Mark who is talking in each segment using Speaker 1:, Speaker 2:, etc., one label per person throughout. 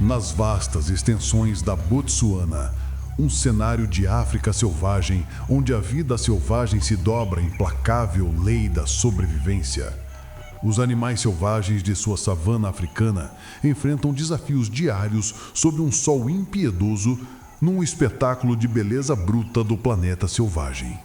Speaker 1: Nas vastas extensões da Botsuana, um cenário de África selvagem, onde a vida selvagem se dobra à implacável lei da sobrevivência. Os animais selvagens de sua savana africana enfrentam desafios diários sob um sol impiedoso num espetáculo de beleza bruta do planeta selvagem.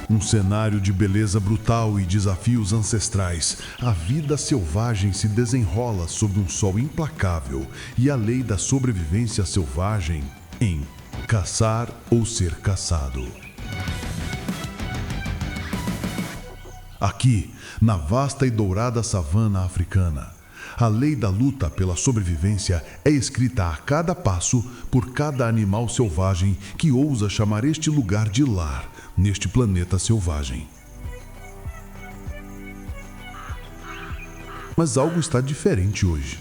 Speaker 1: Um cenário de beleza brutal e desafios ancestrais, a vida selvagem se desenrola sob um sol implacável e a lei da sobrevivência selvagem em caçar ou ser caçado. Aqui, na vasta e dourada savana africana, a lei da luta pela sobrevivência é escrita a cada passo por cada animal selvagem que ousa chamar este lugar de lar neste planeta selvagem. Mas algo está diferente hoje.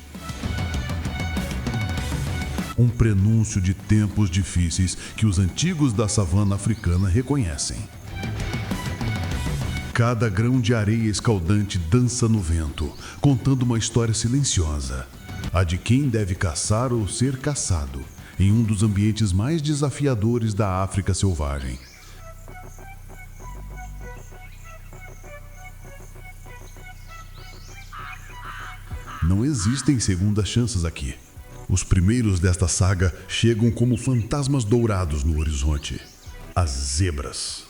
Speaker 1: Um prenúncio de tempos difíceis que os antigos da savana africana reconhecem. Cada grão de areia escaldante dança no vento, contando uma história silenciosa, a de quem deve caçar ou ser caçado, em um dos ambientes mais desafiadores da África selvagem. Não existem segundas chances aqui. Os primeiros desta saga chegam como fantasmas dourados no horizonte. As zebras.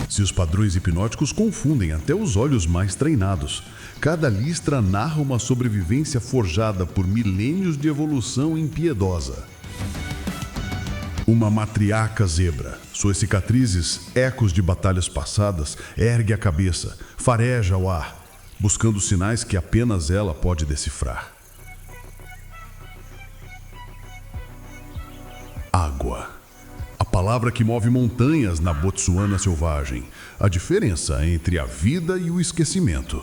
Speaker 1: Seus padrões hipnóticos confundem até os olhos mais treinados. Cada listra narra uma sobrevivência forjada por milênios de evolução impiedosa. Uma matriarca zebra. Suas cicatrizes, ecos de batalhas passadas, ergue a cabeça, fareja o ar, buscando sinais que apenas ela pode decifrar. Água. A palavra que move montanhas na Botsuana selvagem. A diferença entre a vida e o esquecimento.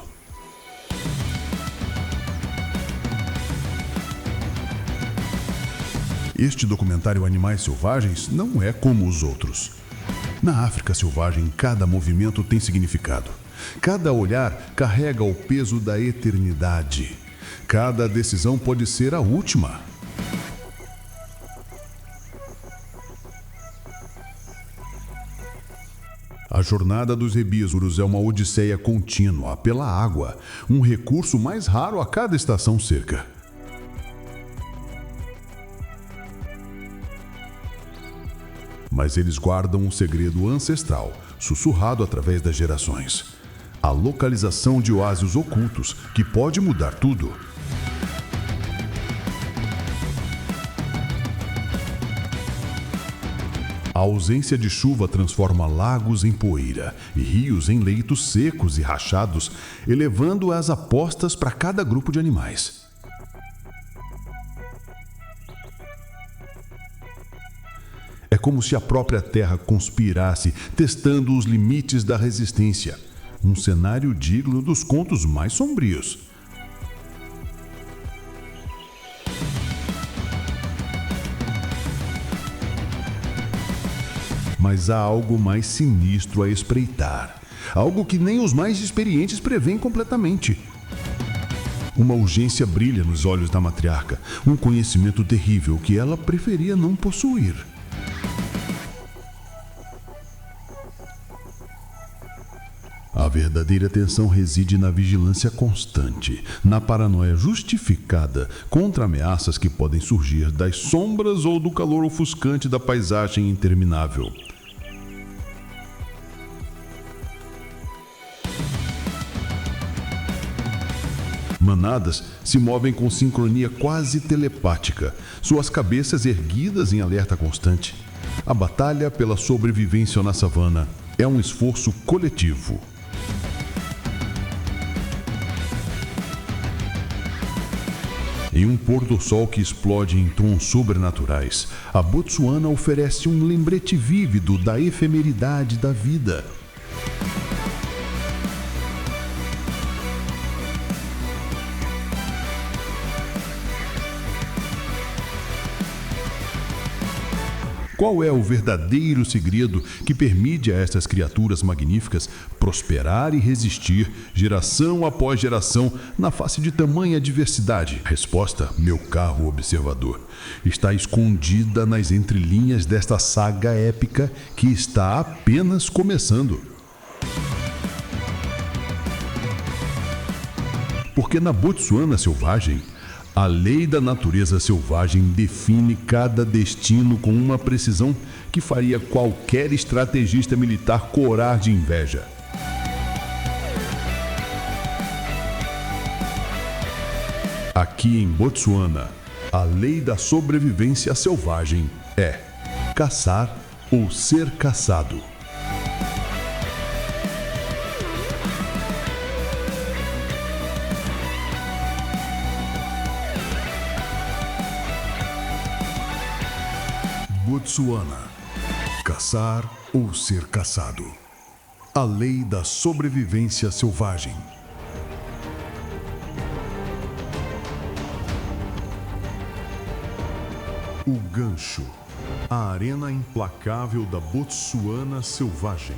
Speaker 1: Este documentário Animais Selvagens não é como os outros. Na África selvagem, cada movimento tem significado. Cada olhar carrega o peso da eternidade. Cada decisão pode ser a última. A jornada dos herbívoros é uma odisseia contínua pela água, um recurso mais raro a cada estação seca. Mas eles guardam um segredo ancestral, sussurrado através das gerações. A localização de oásis ocultos, que pode mudar tudo. A ausência de chuva transforma lagos em poeira e rios em leitos secos e rachados, elevando as apostas para cada grupo de animais. É como se a própria Terra conspirasse, testando os limites da resistência. Um cenário digno dos contos mais sombrios. Mas há algo mais sinistro a espreitar. Algo que nem os mais experientes prevêem completamente. Uma urgência brilha nos olhos da matriarca. Um conhecimento terrível que ela preferia não possuir. A verdadeira tensão reside na vigilância constante, na paranoia justificada contra ameaças que podem surgir das sombras ou do calor ofuscante da paisagem interminável. Manadas se movem com sincronia quase telepática, suas cabeças erguidas em alerta constante. A batalha pela sobrevivência na savana é um esforço coletivo. Em um pôr-do-sol que explode em tons sobrenaturais, a Botsuana oferece um lembrete vívido da efemeridade da vida. Qual é o verdadeiro segredo que permite a estas criaturas magníficas prosperar e resistir, geração após geração, na face de tamanha diversidade? A resposta, meu caro observador, está escondida nas entrelinhas desta saga épica que está apenas começando. Porque na Botsuana selvagem, a lei da natureza selvagem define cada destino com uma precisão que faria qualquer estrategista militar corar de inveja. Aqui em Botsuana, a lei da sobrevivência selvagem é caçar ou ser caçado. Botsuana. Caçar ou ser caçado. A lei da sobrevivência selvagem. O gancho. A arena implacável da Botsuana selvagem.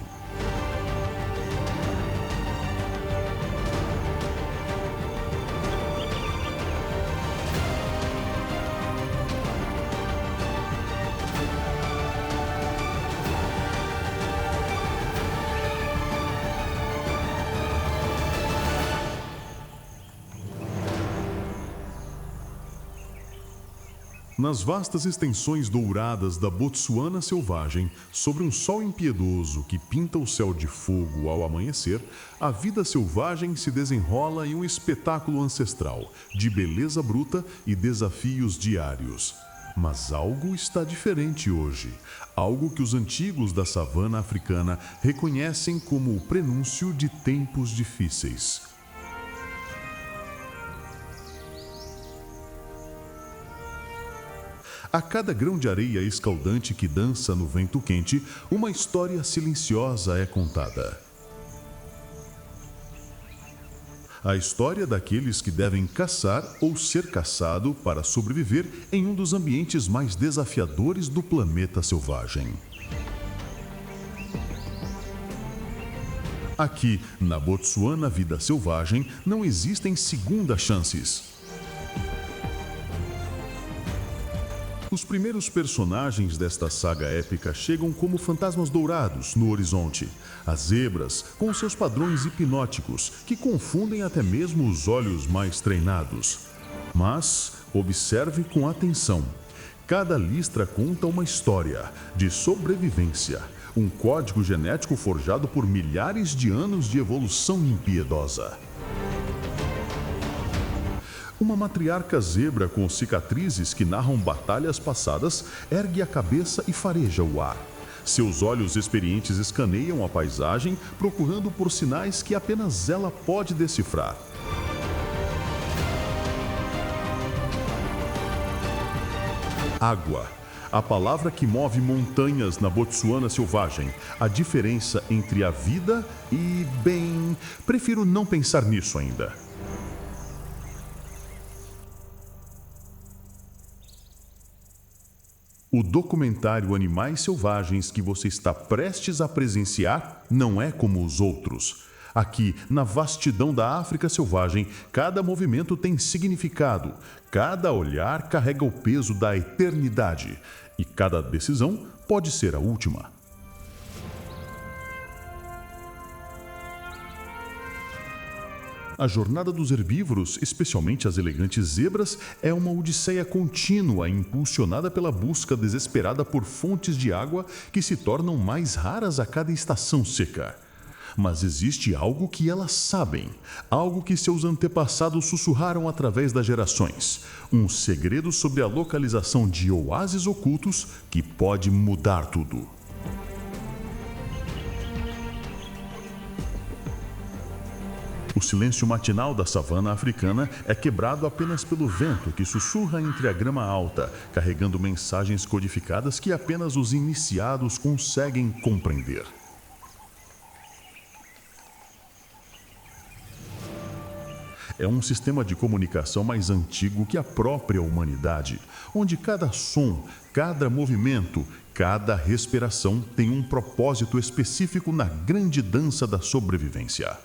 Speaker 1: Nas vastas extensões douradas da Botsuana selvagem, sobre um sol impiedoso que pinta o céu de fogo ao amanhecer, a vida selvagem se desenrola em um espetáculo ancestral, de beleza bruta e desafios diários. Mas algo está diferente hoje, algo que os antigos da savana africana reconhecem como o prenúncio de tempos difíceis. A cada grão de areia escaldante que dança no vento quente, uma história silenciosa é contada. A história daqueles que devem caçar ou ser caçado para sobreviver em um dos ambientes mais desafiadores do planeta selvagem. Aqui, na Botsuana vida selvagem, não existem segundas chances. Os primeiros personagens desta saga épica chegam como fantasmas dourados no horizonte. As zebras, com seus padrões hipnóticos, que confundem até mesmo os olhos mais treinados. Mas observe com atenção. Cada listra conta uma história de sobrevivência, um código genético forjado por milhares de anos de evolução impiedosa. Uma matriarca zebra com cicatrizes que narram batalhas passadas ergue a cabeça e fareja o ar. Seus olhos experientes escaneiam a paisagem, procurando por sinais que apenas ela pode decifrar. Água. A palavra que move montanhas na Botsuana selvagem. A diferença entre a vida e, bem, prefiro não pensar nisso ainda. O documentário Animais Selvagens que você está prestes a presenciar não é como os outros. Aqui, na vastidão da África selvagem, cada movimento tem significado, cada olhar carrega o peso da eternidade e cada decisão pode ser a última. A jornada dos herbívoros, especialmente as elegantes zebras, é uma odisseia contínua impulsionada pela busca desesperada por fontes de água que se tornam mais raras a cada estação seca. Mas existe algo que elas sabem, algo que seus antepassados sussurraram através das gerações, um segredo sobre a localização de oásis ocultos que pode mudar tudo. O silêncio matinal da savana africana é quebrado apenas pelo vento que sussurra entre a grama alta, carregando mensagens codificadas que apenas os iniciados conseguem compreender. É um sistema de comunicação mais antigo que a própria humanidade, onde cada som, cada movimento, cada respiração tem um propósito específico na grande dança da sobrevivência.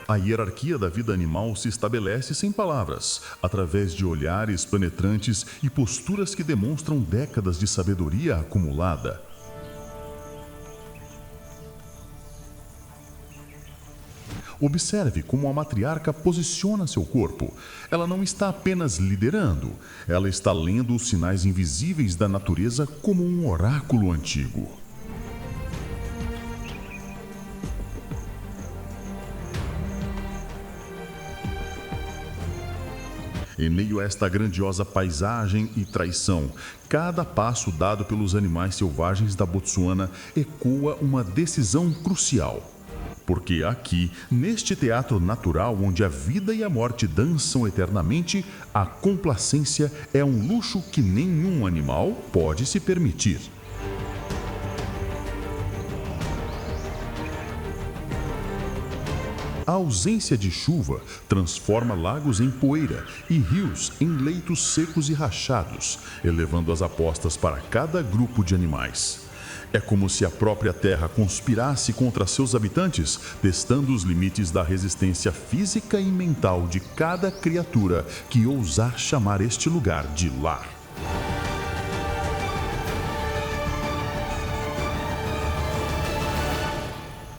Speaker 1: A hierarquia da vida animal se estabelece sem palavras, através de olhares penetrantes e posturas que demonstram décadas de sabedoria acumulada. Observe como a matriarca posiciona seu corpo. Ela não está apenas liderando, ela está lendo os sinais invisíveis da natureza como um oráculo antigo. Em meio a esta grandiosa paisagem e traição, cada passo dado pelos animais selvagens da Botsuana ecoa uma decisão crucial. Porque aqui, neste teatro natural onde a vida e a morte dançam eternamente, a complacência é um luxo que nenhum animal pode se permitir. A ausência de chuva transforma lagos em poeira e rios em leitos secos e rachados, elevando as apostas para cada grupo de animais. É como se a própria terra conspirasse contra seus habitantes, testando os limites da resistência física e mental de cada criatura que ousar chamar este lugar de lar.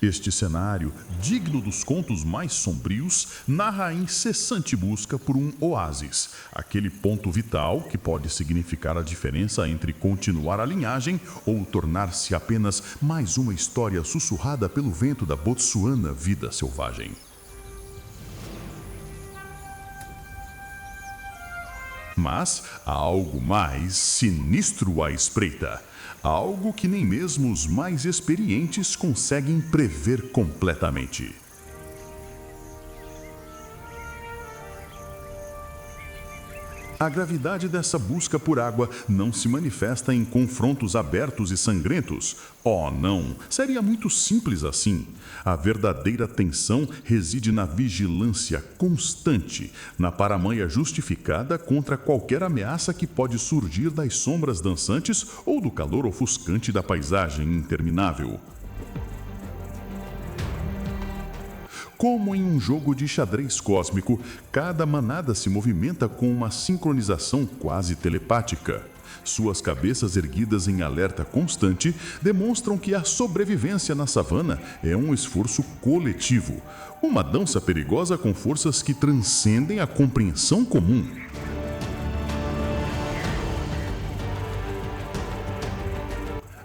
Speaker 1: Este cenário, digno dos contos mais sombrios, narra a incessante busca por um oásis, aquele ponto vital que pode significar a diferença entre continuar a linhagem ou tornar-se apenas mais uma história sussurrada pelo vento da Botsuana vida selvagem. Mas há algo mais sinistro à espreita. Algo que nem mesmo os mais experientes conseguem prever completamente. A gravidade dessa busca por água não se manifesta em confrontos abertos e sangrentos. Oh, não! Seria muito simples assim. A verdadeira tensão reside na vigilância constante, na paranoia justificada contra qualquer ameaça que pode surgir das sombras dançantes ou do calor ofuscante da paisagem interminável. Como em um jogo de xadrez cósmico, cada manada se movimenta com uma sincronização quase telepática. Suas cabeças erguidas em alerta constante demonstram que a sobrevivência na savana é um esforço coletivo, uma dança perigosa com forças que transcendem a compreensão comum.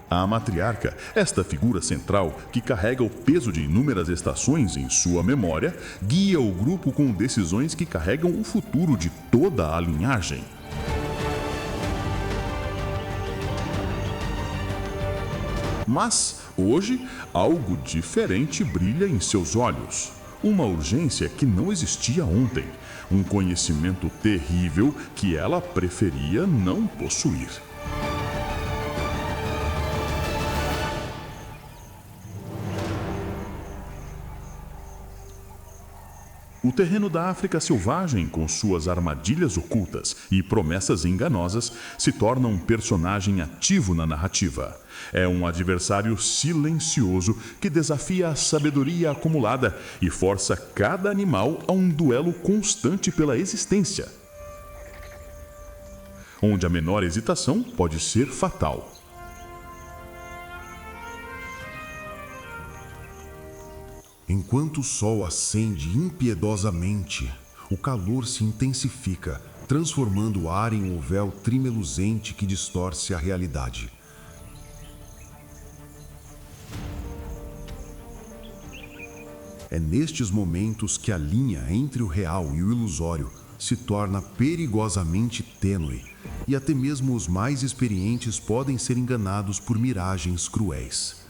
Speaker 1: A matriarca, esta figura central que carrega o peso de inúmeras estações em sua memória, guia o grupo com decisões que carregam o futuro de toda a linhagem. Mas, hoje, algo diferente brilha em seus olhos. Uma urgência que não existia ontem. Um conhecimento terrível que ela preferia não possuir. O terreno da África selvagem, com suas armadilhas ocultas e promessas enganosas, se torna um personagem ativo na narrativa. É um adversário silencioso que desafia a sabedoria acumulada e força cada animal a um duelo constante pela existência, onde a menor hesitação pode ser fatal.
Speaker 2: Enquanto o sol acende impiedosamente, o calor se intensifica, transformando o ar em um véu trimeluzente que distorce a realidade. É nestes momentos que a linha entre o real e o ilusório se torna perigosamente tênue, e até mesmo os mais experientes podem ser enganados por miragens cruéis.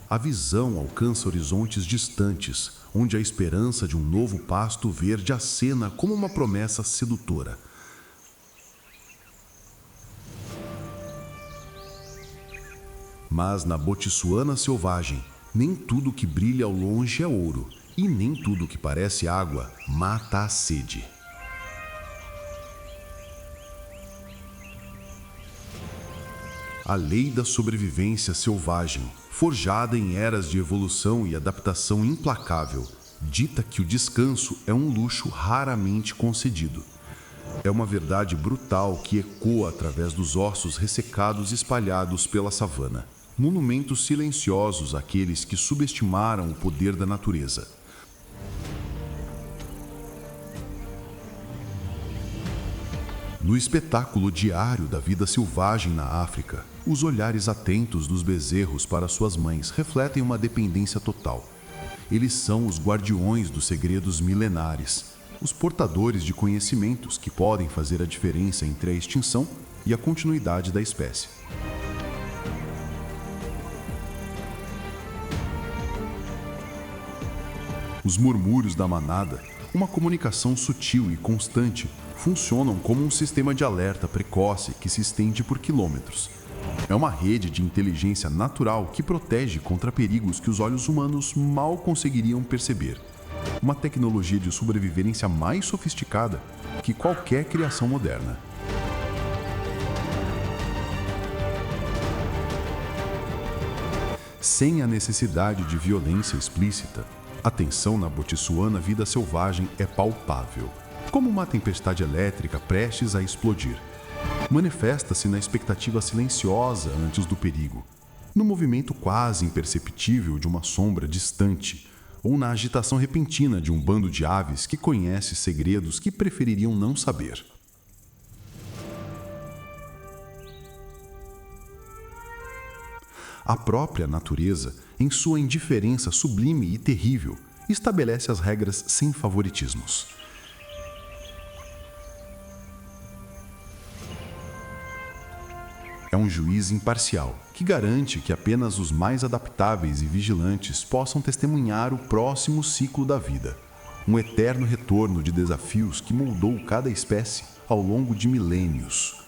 Speaker 2: A visão alcança horizontes distantes, onde a esperança de um novo pasto verde acena como uma promessa sedutora. Mas na Botsuana selvagem, nem tudo que brilha ao longe é ouro, e nem tudo que parece água mata a sede. A lei da sobrevivência selvagem, forjada em eras de evolução e adaptação implacável, dita que o descanso é um luxo raramente concedido. É uma verdade brutal que ecoa através dos ossos ressecados espalhados pela savana. Monumentos silenciosos àqueles que subestimaram o poder da natureza. No espetáculo diário da vida selvagem na África, os olhares atentos dos bezerros para suas mães refletem uma dependência total. Eles são os guardiões dos segredos milenares, os portadores de conhecimentos que podem fazer a diferença entre a extinção e a continuidade da espécie. Os murmúrios da manada, uma comunicação sutil e constante, funcionam como um sistema de alerta precoce que se estende por quilômetros. É uma rede de inteligência natural que protege contra perigos que os olhos humanos mal conseguiriam perceber. Uma tecnologia de sobrevivência mais sofisticada que qualquer criação moderna. Sem a necessidade de violência explícita, a tensão na Botsuana vida selvagem é palpável, como uma tempestade elétrica prestes a explodir. Manifesta-se na expectativa silenciosa antes do perigo, no movimento quase imperceptível de uma sombra distante, ou na agitação repentina de um bando de aves que conhece segredos que prefeririam não saber. A própria natureza, em sua indiferença sublime e terrível, estabelece as regras sem favoritismos. É um juiz imparcial, que garante que apenas os mais adaptáveis e vigilantes possam testemunhar o próximo ciclo da vida. Um eterno retorno de desafios que moldou cada espécie ao longo de milênios.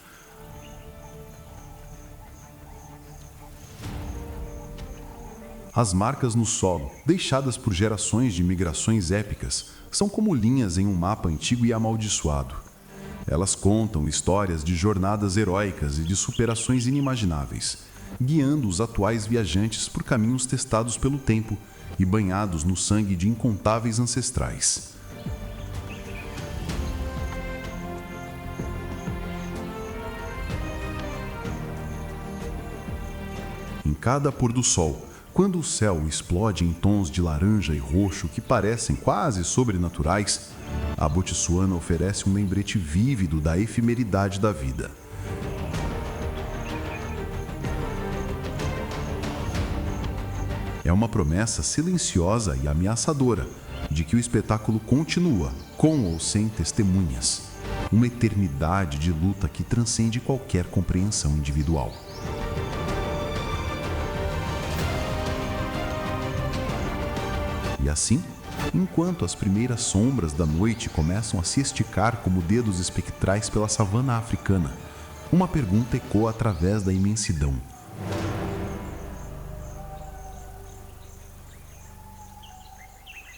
Speaker 2: As marcas no solo, deixadas por gerações de migrações épicas, são como linhas em um mapa antigo e amaldiçoado. Elas contam histórias de jornadas heróicas e de superações inimagináveis, guiando os atuais viajantes por caminhos testados pelo tempo e banhados no sangue de incontáveis ancestrais. Em cada pôr do sol, quando o céu explode em tons de laranja e roxo que parecem quase sobrenaturais, a Botsuana oferece um lembrete vívido da efemeridade da vida. É uma promessa silenciosa e ameaçadora de que o espetáculo continua, com ou sem testemunhas. Uma eternidade de luta que transcende qualquer compreensão individual. E assim, enquanto as primeiras sombras da noite começam a se esticar como dedos espectrais pela savana africana, uma pergunta ecoa através da imensidão.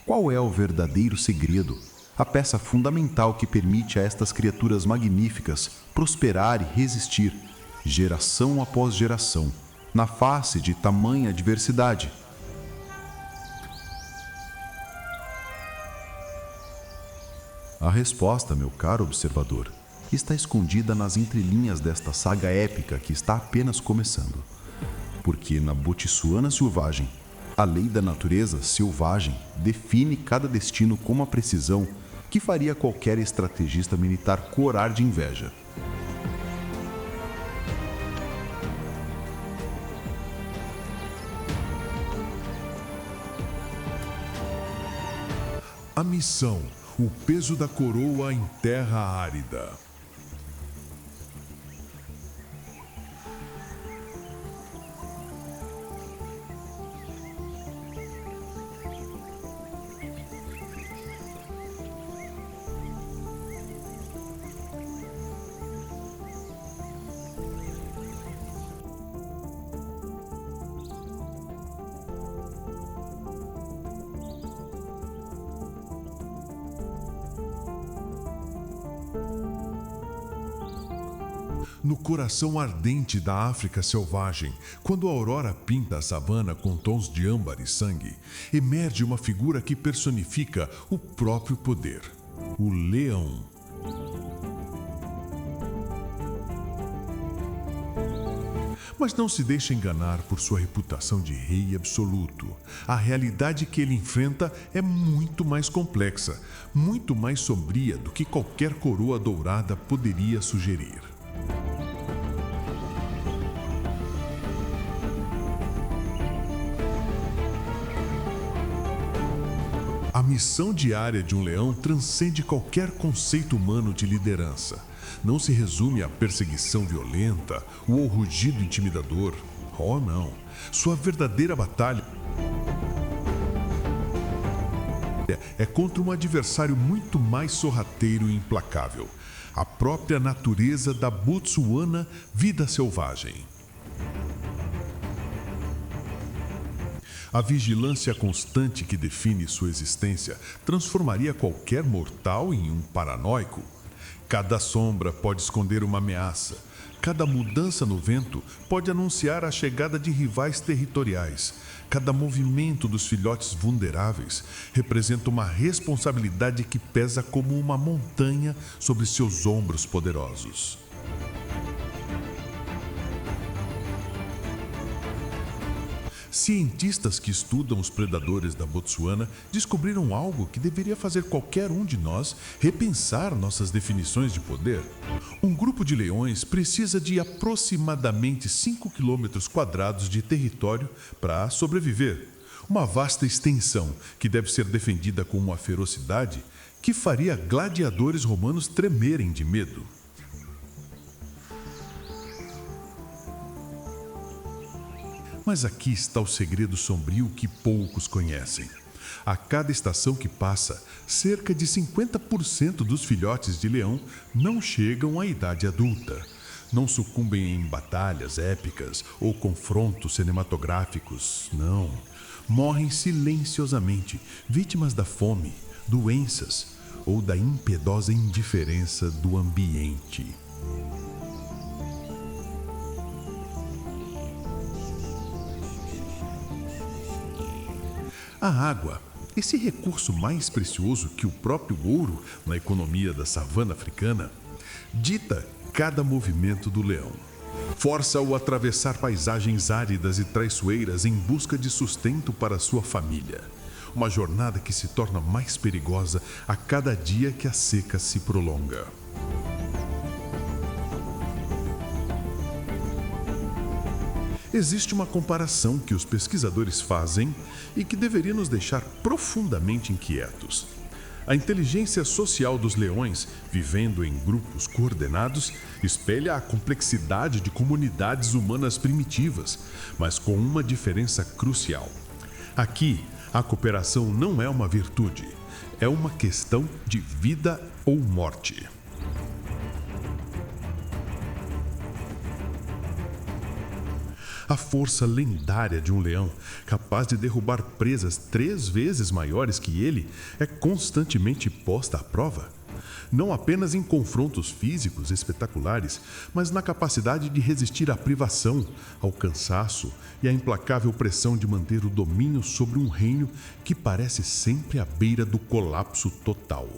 Speaker 2: Qual é o verdadeiro segredo, a peça fundamental que permite a estas criaturas magníficas prosperar e resistir, geração após geração, na face de tamanha diversidade? A resposta, meu caro observador, está escondida nas entrelinhas desta saga épica que está apenas começando. Porque na Botsuana selvagem, a lei da natureza selvagem define cada destino com uma precisão que faria qualquer estrategista militar corar de inveja.
Speaker 1: A missão: o peso da coroa em terra árida. No coração ardente da África selvagem, quando a aurora pinta a savana com tons de âmbar e sangue, emerge uma figura que personifica o próprio poder: o leão. Mas não se deixe enganar por sua reputação de rei absoluto. A realidade que ele enfrenta é muito mais complexa, muito mais sombria do que qualquer coroa dourada poderia sugerir. A missão diária de um leão transcende qualquer conceito humano de liderança. Não se resume à perseguição violenta ou ao rugido intimidador. Oh, não. Sua verdadeira batalha é contra um adversário muito mais sorrateiro e implacável: a própria natureza da Botsuana vida selvagem. A vigilância constante que define sua existência transformaria qualquer mortal em um paranoico. Cada sombra pode esconder uma ameaça. Cada mudança no vento pode anunciar a chegada de rivais territoriais. Cada movimento dos filhotes vulneráveis representa uma responsabilidade que pesa como uma montanha sobre seus ombros poderosos. Cientistas que estudam os predadores da Botsuana descobriram algo que deveria fazer qualquer um de nós repensar nossas definições de poder. Um grupo de leões precisa de aproximadamente 5 km² de território para sobreviver. Uma vasta extensão que deve ser defendida com uma ferocidade que faria gladiadores romanos tremerem de medo. Mas aqui está o segredo sombrio que poucos conhecem. A cada estação que passa, cerca de 50% dos filhotes de leão não chegam à idade adulta. Não sucumbem em batalhas épicas ou confrontos cinematográficos, não. Morrem silenciosamente, vítimas da fome, doenças ou da impiedosa indiferença do ambiente. A água, esse recurso mais precioso que o próprio ouro na economia da savana africana, dita cada movimento do leão. Força-o a atravessar paisagens áridas e traiçoeiras em busca de sustento para sua família. Uma jornada que se torna mais perigosa a cada dia que a seca se prolonga. Existe uma comparação que os pesquisadores fazem e que deveria nos deixar profundamente inquietos. A inteligência social dos leões, vivendo em grupos coordenados, espelha a complexidade de comunidades humanas primitivas, mas com uma diferença crucial. Aqui, a cooperação não é uma virtude, é uma questão de vida ou morte. A força lendária de um leão, capaz de derrubar presas 3 vezes maiores que ele, é constantemente posta à prova. Não apenas em confrontos físicos espetaculares, mas na capacidade de resistir à privação, ao cansaço e à implacável pressão de manter o domínio sobre um reino que parece sempre à beira do colapso total.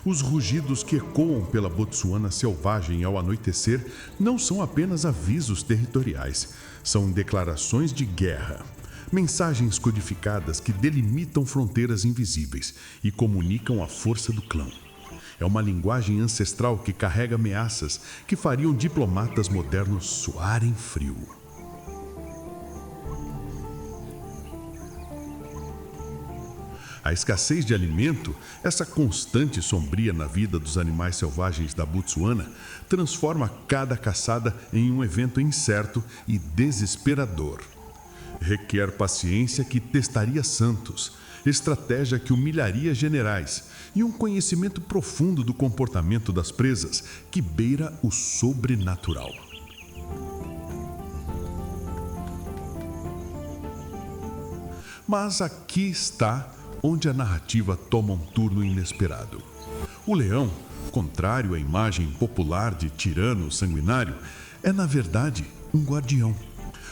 Speaker 1: Os rugidos que ecoam pela Botsuana selvagem ao anoitecer não são apenas avisos territoriais, são declarações de guerra. Mensagens codificadas que delimitam fronteiras invisíveis e comunicam a força do clã. É uma linguagem ancestral que carrega ameaças que fariam diplomatas modernos suarem frio. A escassez de alimento, essa constante sombria na vida dos animais selvagens da Botsuana, transforma cada caçada em um evento incerto e desesperador. Requer paciência que testaria santos, estratégia que humilharia generais e um conhecimento profundo do comportamento das presas que beira o sobrenatural. Mas aqui está onde a narrativa toma um turno inesperado. O leão, contrário à imagem popular de tirano sanguinário, é na verdade um guardião,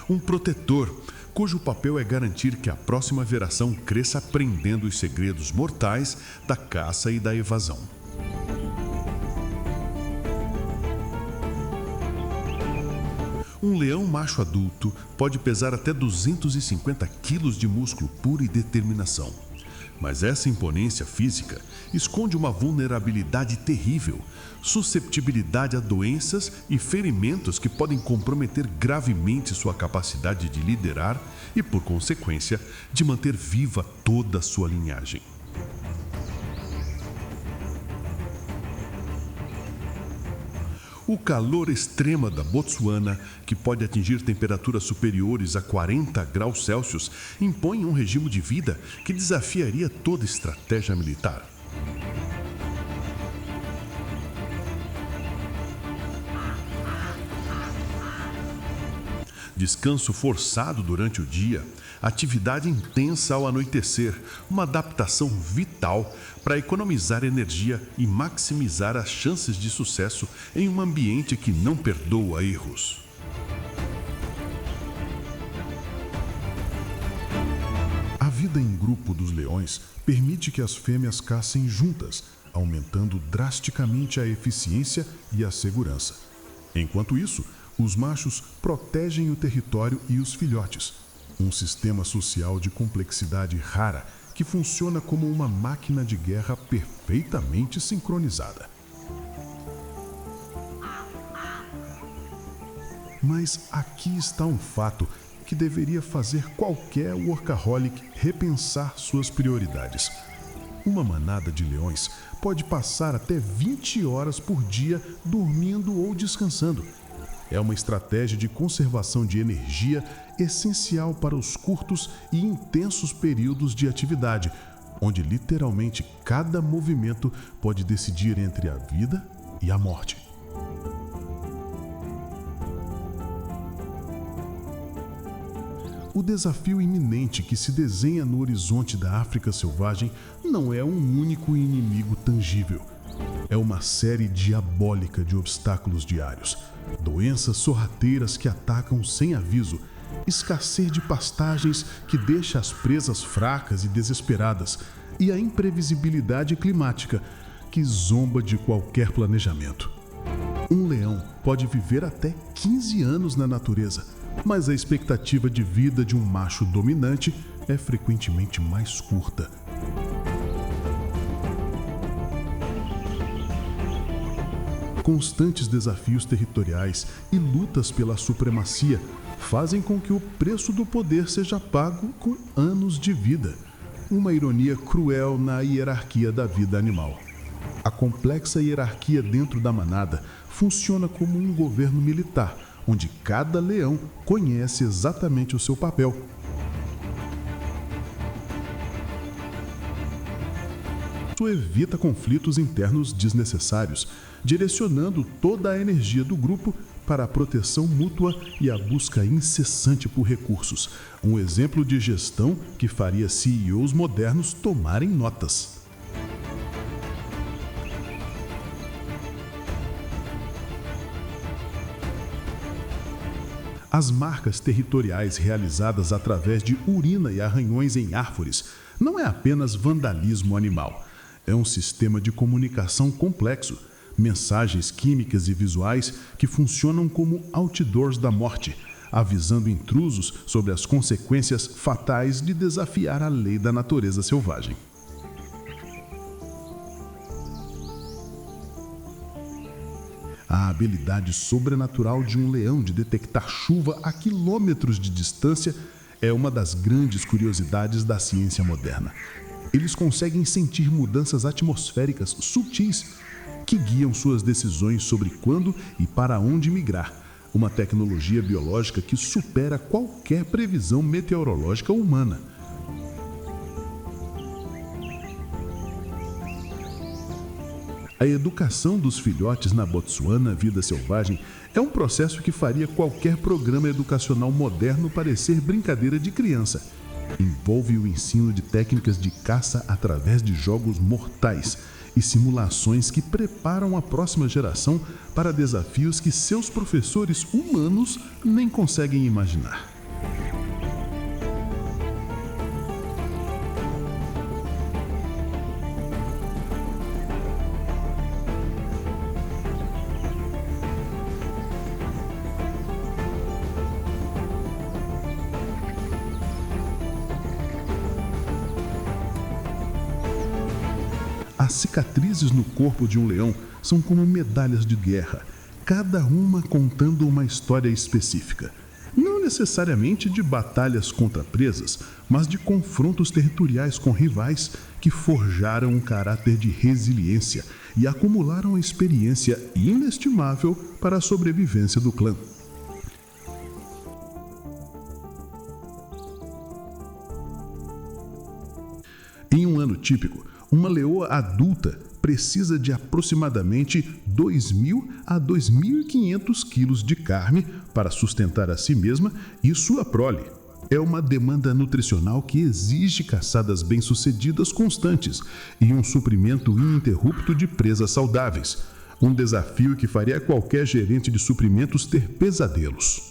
Speaker 1: um protetor, cujo papel é garantir que a próxima geração cresça aprendendo os segredos mortais da caça e da evasão. Um leão macho adulto pode pesar até 250 quilos de músculo puro e determinação. Mas essa imponência física esconde uma vulnerabilidade terrível, susceptibilidade a doenças e ferimentos que podem comprometer gravemente sua capacidade de liderar e, por consequência, de manter viva toda a sua linhagem. O calor extremo da Botsuana, que pode atingir temperaturas superiores a 40 graus Celsius, impõe um regime de vida que desafiaria toda estratégia militar. Descanso forçado durante o dia, atividade intensa ao anoitecer, uma adaptação vital para economizar energia e maximizar as chances de sucesso em um ambiente que não perdoa erros. A vida em grupo dos leões permite que as fêmeas caçem juntas, aumentando drasticamente a eficiência e a segurança. Enquanto isso, os machos protegem o território e os filhotes. Um sistema social de complexidade rara que funciona como uma máquina de guerra perfeitamente sincronizada. Mas aqui está um fato que deveria fazer qualquer workaholic repensar suas prioridades. Uma manada de leões pode passar até 20 horas por dia dormindo ou descansando. É uma estratégia de conservação de energia essencial para os curtos e intensos períodos de atividade, onde literalmente cada movimento pode decidir entre a vida e a morte. O desafio iminente que se desenha no horizonte da África selvagem não é um único inimigo tangível. É uma série diabólica de obstáculos diários, doenças sorrateiras que atacam sem aviso, escassez de pastagens que deixa as presas fracas e desesperadas, e a imprevisibilidade climática que zomba de qualquer planejamento. Um leão pode viver até 15 anos na natureza, mas a expectativa de vida de um macho dominante é frequentemente mais curta. Constantes desafios territoriais e lutas pela supremacia fazem com que o preço do poder seja pago com anos de vida. Uma ironia cruel na hierarquia da vida animal. A complexa hierarquia dentro da manada funciona como um governo militar, onde cada leão conhece exatamente o seu papel. Isso evita conflitos internos desnecessários, direcionando toda a energia do grupo para a proteção mútua e a busca incessante por recursos. Um exemplo de gestão que faria CEOs modernos tomarem notas. As marcas territoriais realizadas através de urina e arranhões em árvores não é apenas vandalismo animal. É um sistema de comunicação complexo, mensagens químicas e visuais que funcionam como outdoors da morte, avisando intrusos sobre as consequências fatais de desafiar a lei da natureza selvagem. A habilidade sobrenatural de um leão de detectar chuva a quilômetros de distância é uma das grandes curiosidades da ciência moderna. Eles conseguem sentir mudanças atmosféricas sutis que guiam suas decisões sobre quando e para onde migrar, uma tecnologia biológica que supera qualquer previsão meteorológica humana. A educação dos filhotes na Botsuana vida selvagem é um processo que faria qualquer programa educacional moderno parecer brincadeira de criança. Envolve o ensino de técnicas de caça através de jogos mortais e simulações que preparam a próxima geração para desafios que seus professores humanos nem conseguem imaginar. As cicatrizes no corpo de um leão são como medalhas de guerra, cada uma contando uma história específica. Não necessariamente de batalhas contra presas, mas de confrontos territoriais com rivais que forjaram um caráter de resiliência e acumularam experiência inestimável para a sobrevivência do clã. Em um ano típico, uma leoa adulta precisa de aproximadamente 2.000 a 2.500 quilos de carne para sustentar a si mesma e sua prole. É uma demanda nutricional que exige caçadas bem-sucedidas constantes e um suprimento ininterrupto de presas saudáveis. Um desafio que faria qualquer gerente de suprimentos ter pesadelos.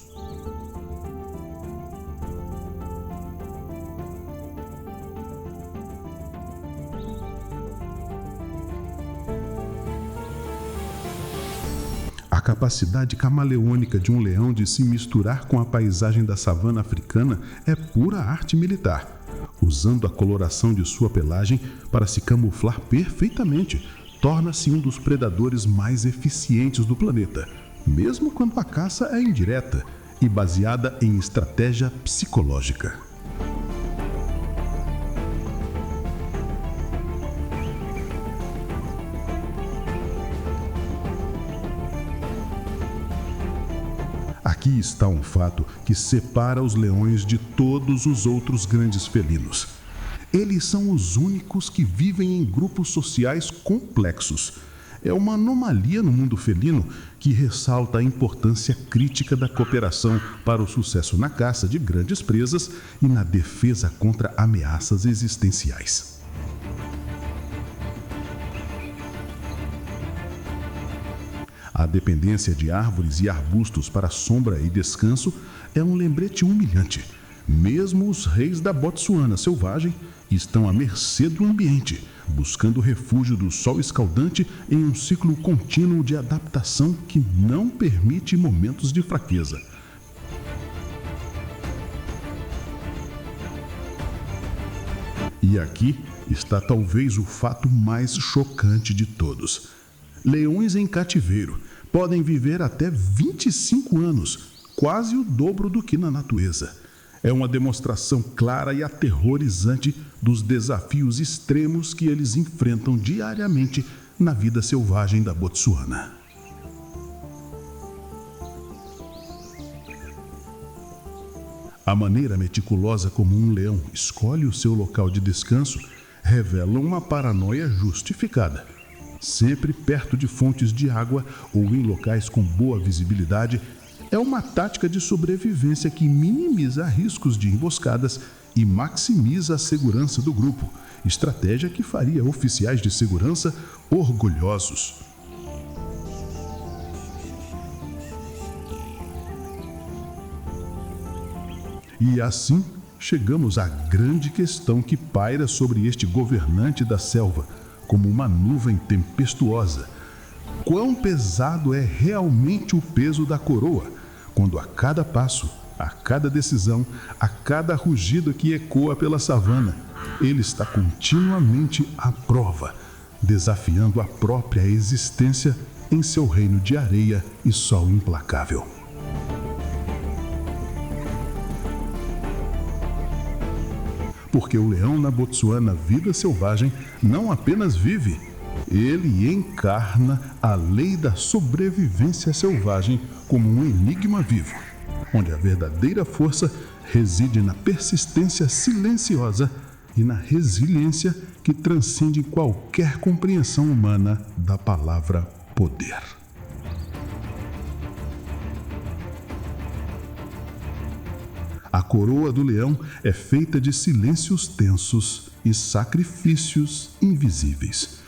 Speaker 1: A capacidade camaleônica de um leão de se misturar com a paisagem da savana africana é pura arte militar, usando a coloração de sua pelagem para se camuflar perfeitamente. Torna-se um dos predadores mais eficientes do planeta, mesmo quando a caça é indireta e baseada em estratégia psicológica. Aqui está um fato que separa os leões de todos os outros grandes felinos. Eles são os únicos que vivem em grupos sociais complexos. É uma anomalia no mundo felino que ressalta a importância crítica da cooperação para o sucesso na caça de grandes presas e na defesa contra ameaças existenciais. A dependência de árvores e arbustos para sombra e descanso é um lembrete humilhante. Mesmo os reis da Botsuana selvagem estão à mercê do ambiente, buscando refúgio do sol escaldante em um ciclo contínuo de adaptação que não permite momentos de fraqueza. E aqui está talvez o fato mais chocante de todos. Leões em cativeiro podem viver até 25 anos, quase o dobro do que na natureza. É uma demonstração clara e aterrorizante dos desafios extremos que eles enfrentam diariamente na vida selvagem da Botsuana. A maneira meticulosa como um leão escolhe o seu local de descanso revela uma paranoia justificada. Sempre perto de fontes de água ou em locais com boa visibilidade, é uma tática de sobrevivência que minimiza riscos de emboscadas e maximiza a segurança do grupo, estratégia que faria oficiais de segurança orgulhosos. E assim, chegamos à grande questão que paira sobre este governante da selva, como uma nuvem tempestuosa. Quão pesado é realmente o peso da coroa, quando a cada passo, a cada decisão, a cada rugido que ecoa pela savana, ele está continuamente à prova, desafiando a própria existência em seu reino de areia e sol implacável. Porque o leão na Botsuana vida selvagem não apenas vive, ele encarna a lei da sobrevivência selvagem como um enigma vivo, onde a verdadeira força reside na persistência silenciosa e na resiliência que transcende qualquer compreensão humana da palavra poder.
Speaker 3: A coroa do leão é feita de silêncios tensos e sacrifícios invisíveis.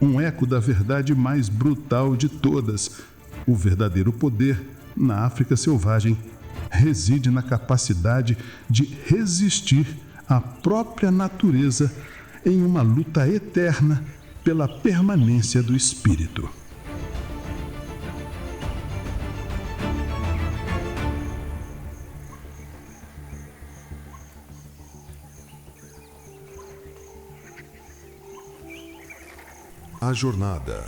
Speaker 3: Um eco da verdade mais brutal de todas. O verdadeiro poder na África selvagem reside na capacidade de resistir à própria natureza em uma luta eterna pela permanência do espírito.
Speaker 2: A jornada,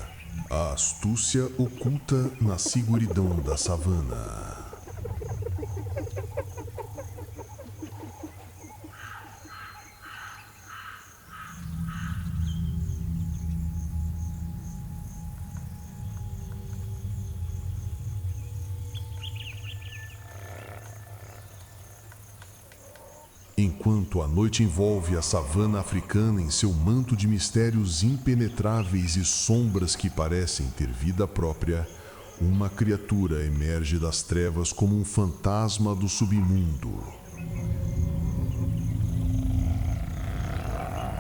Speaker 2: a astúcia oculta na seguridão da savana. Enquanto a noite envolve a savana africana em seu manto de mistérios impenetráveis e sombras que parecem ter vida própria, uma criatura emerge das trevas como um fantasma do submundo.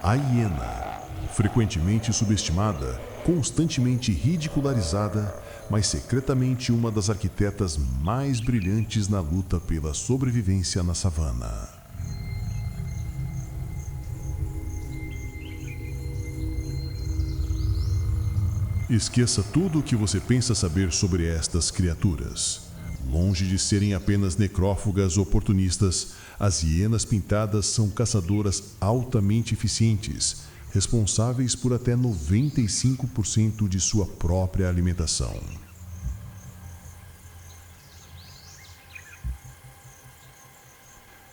Speaker 2: A hiena, frequentemente subestimada, constantemente ridicularizada, mas secretamente uma das arquitetas mais brilhantes na luta pela sobrevivência na savana. Esqueça tudo o que você pensa saber sobre estas criaturas. Longe de serem apenas necrófagas oportunistas, as hienas pintadas são caçadoras altamente eficientes, responsáveis por até 95% de sua própria alimentação.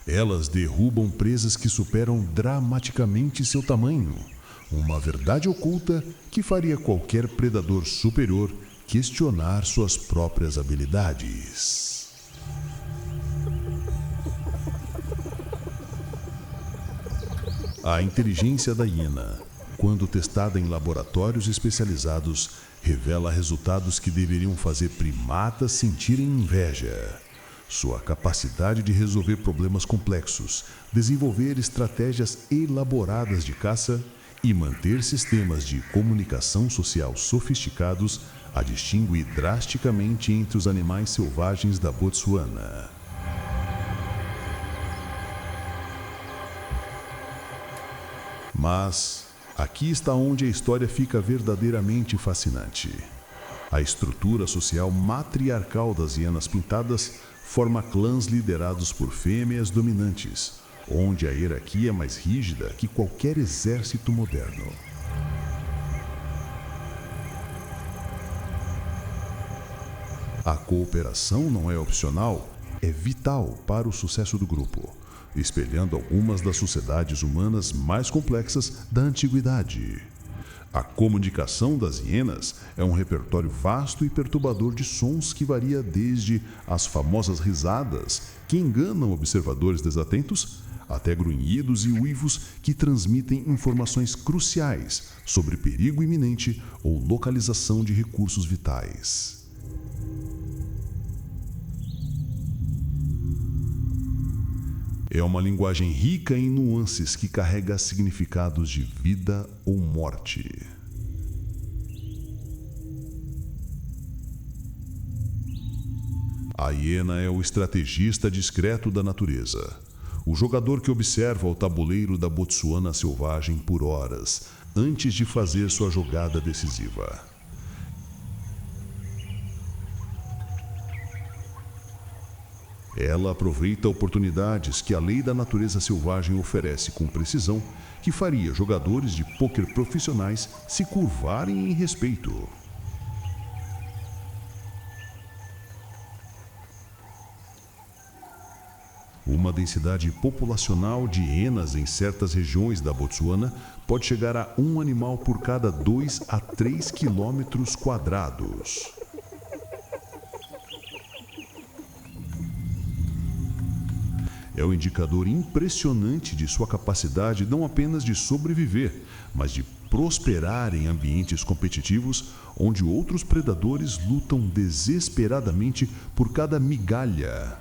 Speaker 2: Elas derrubam presas que superam dramaticamente seu tamanho. Uma verdade oculta que faria qualquer predador superior questionar suas próprias habilidades. A inteligência da hiena, quando testada em laboratórios especializados, revela resultados que deveriam fazer primatas sentirem inveja. Sua capacidade de resolver problemas complexos, desenvolver estratégias elaboradas de caça e manter sistemas de comunicação social sofisticados a distingue drasticamente entre os animais selvagens da Botsuana. Mas aqui está onde a história fica verdadeiramente fascinante. A estrutura social matriarcal das hienas pintadas forma clãs liderados por fêmeas dominantes, onde a hierarquia é mais rígida que qualquer exército moderno. A cooperação não é opcional, é vital para o sucesso do grupo, espelhando algumas das sociedades humanas mais complexas da antiguidade. A comunicação das hienas é um repertório vasto e perturbador de sons que varia desde as famosas risadas, que enganam observadores desatentos, até grunhidos e uivos que transmitem informações cruciais sobre perigo iminente ou localização de recursos vitais. É uma linguagem rica em nuances que carrega significados de vida ou morte. A hiena é o estrategista discreto da natureza. O jogador que observa o tabuleiro da Botsuana selvagem por horas, antes de fazer sua jogada decisiva. Ela aproveita oportunidades que a lei da natureza selvagem oferece com precisão, que faria jogadores de pôquer profissionais se curvarem em respeito. Uma densidade populacional de hienas em certas regiões da Botsuana pode chegar a um animal por cada 2 a 3 quilômetros quadrados. É um indicador impressionante de sua capacidade não apenas de sobreviver, mas de prosperar em ambientes competitivos onde outros predadores lutam desesperadamente por cada migalha.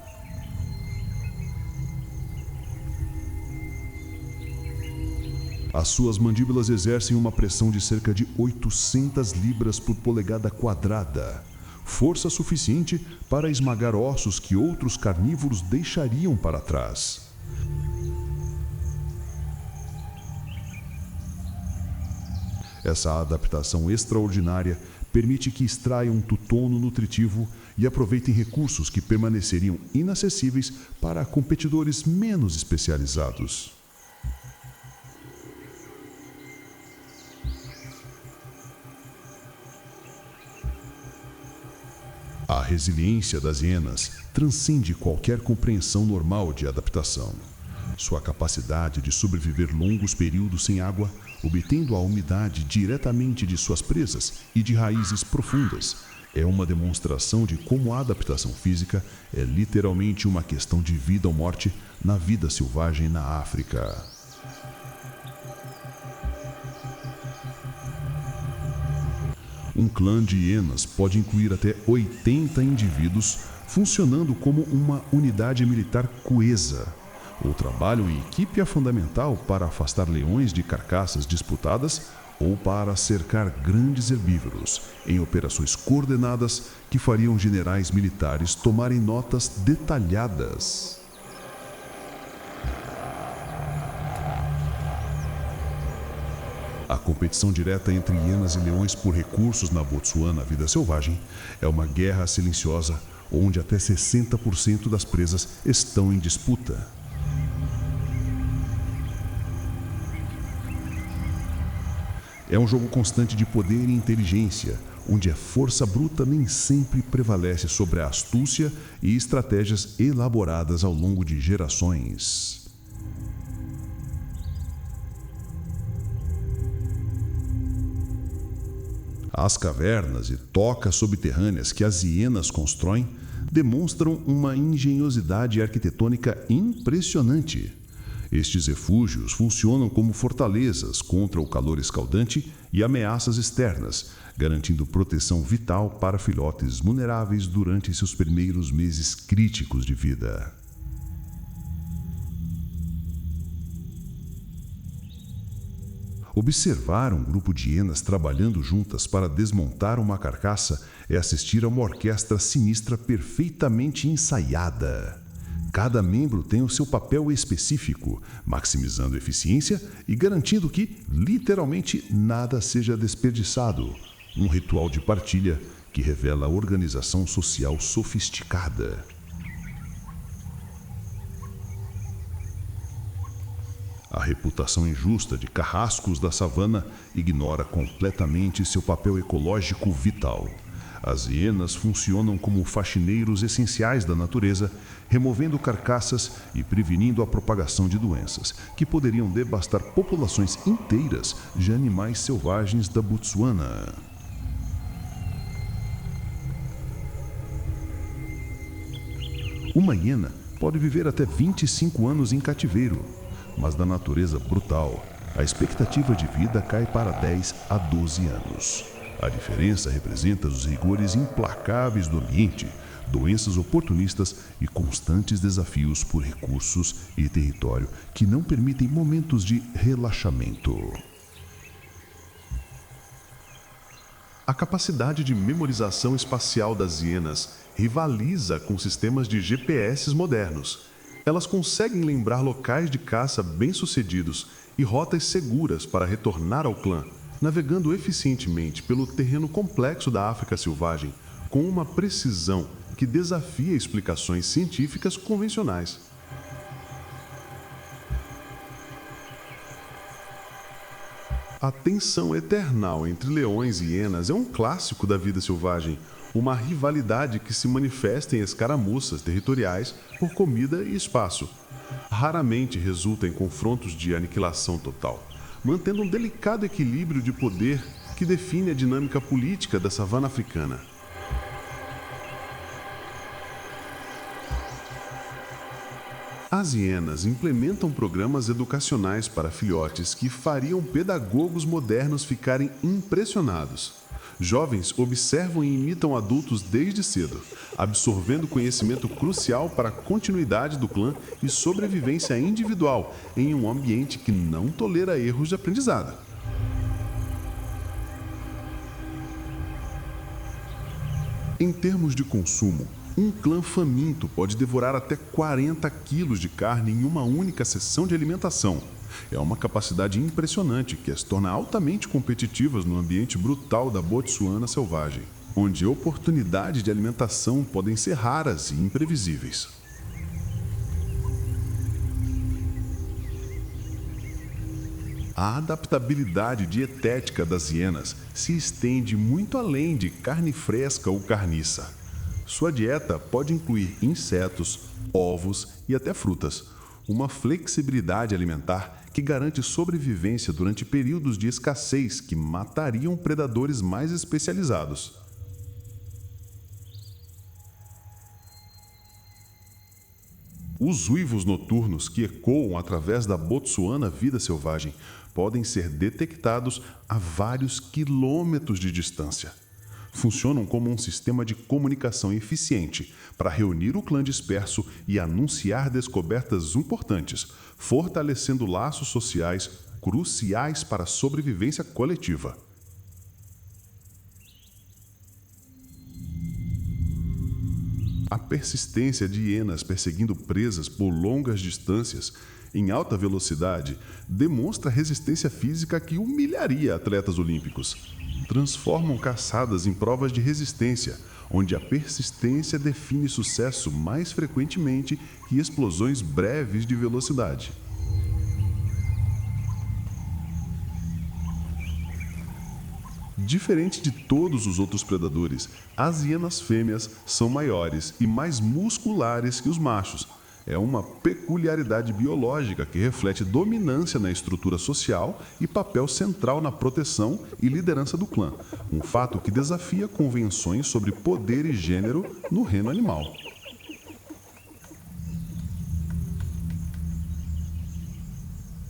Speaker 2: As suas mandíbulas exercem uma pressão de cerca de 800 libras por polegada quadrada, força suficiente para esmagar ossos que outros carnívoros deixariam para trás. Essa adaptação extraordinária permite que extraiam tutono nutritivo e aproveitem recursos que permaneceriam inacessíveis para competidores menos especializados. A resiliência das hienas transcende qualquer compreensão normal de adaptação. Sua capacidade de sobreviver longos períodos sem água, obtendo a umidade diretamente de suas presas e de raízes profundas, é uma demonstração de como a adaptação física é literalmente uma questão de vida ou morte na vida selvagem na África. Um clã de hienas pode incluir até 80 indivíduos, funcionando como uma unidade militar coesa. O trabalho em equipe é fundamental para afastar leões de carcaças disputadas ou para cercar grandes herbívoros, em operações coordenadas que fariam generais militares tomarem notas detalhadas. A competição direta entre hienas e leões por recursos na Botsuana, vida selvagem, é uma guerra silenciosa onde até 60% das presas estão em disputa. É um jogo constante de poder e inteligência, onde a força bruta nem sempre prevalece sobre a astúcia e estratégias elaboradas ao longo de gerações. As cavernas e tocas subterrâneas que as hienas constroem demonstram uma engenhosidade arquitetônica impressionante. Estes refúgios funcionam como fortalezas contra o calor escaldante e ameaças externas, garantindo proteção vital para filhotes vulneráveis durante seus primeiros meses críticos de vida. Observar um grupo de hienas trabalhando juntas para desmontar uma carcaça é assistir a uma orquestra sinistra perfeitamente ensaiada. Cada membro tem o seu papel específico, maximizando a eficiência e garantindo que, literalmente, nada seja desperdiçado. Um ritual de partilha que revela a organização social sofisticada. A reputação injusta de carrascos da savana ignora completamente seu papel ecológico vital. As hienas funcionam como faxineiros essenciais da natureza, removendo carcaças e prevenindo a propagação de doenças, que poderiam devastar populações inteiras de animais selvagens da Botsuana. Uma hiena pode viver até 25 anos em cativeiro, mas na natureza brutal, a expectativa de vida cai para 10 a 12 anos. A diferença representa os rigores implacáveis do ambiente, doenças oportunistas e constantes desafios por recursos e território que não permitem momentos de relaxamento. A capacidade de memorização espacial das hienas rivaliza com sistemas de GPS modernos. Elas conseguem lembrar locais de caça bem-sucedidos e rotas seguras para retornar ao clã, navegando eficientemente pelo terreno complexo da África selvagem, com uma precisão que desafia explicações científicas convencionais. A tensão eternal entre leões e hienas é um clássico da vida selvagem, uma rivalidade que se manifesta em escaramuças territoriais por comida e espaço. Raramente resulta em confrontos de aniquilação total, mantendo um delicado equilíbrio de poder que define a dinâmica política da savana africana. As hienas implementam programas educacionais para filhotes que fariam pedagogos modernos ficarem impressionados. Jovens observam e imitam adultos desde cedo, absorvendo conhecimento crucial para a continuidade do clã e sobrevivência individual em um ambiente que não tolera erros de aprendizado. Em termos de consumo, um clã faminto pode devorar até 40 quilos de carne em uma única sessão de alimentação. É uma capacidade impressionante que as torna altamente competitivas no ambiente brutal da Botsuana selvagem, onde oportunidades de alimentação podem ser raras e imprevisíveis. A adaptabilidade dietética das hienas se estende muito além de carne fresca ou carniça. Sua dieta pode incluir insetos, ovos e até frutas, uma flexibilidade alimentar que garante sobrevivência durante períodos de escassez que matariam predadores mais especializados. Os uivos noturnos que ecoam através da Botsuana vida selvagem podem ser detectados a vários quilômetros de distância. Funcionam como um sistema de comunicação eficiente para reunir o clã disperso e anunciar descobertas importantes, fortalecendo laços sociais cruciais para a sobrevivência coletiva. A persistência de hienas perseguindo presas por longas distâncias em alta velocidade demonstra resistência física que humilharia atletas olímpicos. Transformam caçadas em provas de resistência, onde a persistência define sucesso mais frequentemente que explosões breves de velocidade. Diferente de todos os outros predadores, as hienas fêmeas são maiores e mais musculares que os machos. É uma peculiaridade biológica que reflete dominância na estrutura social e papel central na proteção e liderança do clã, um fato que desafia convenções sobre poder e gênero no reino animal.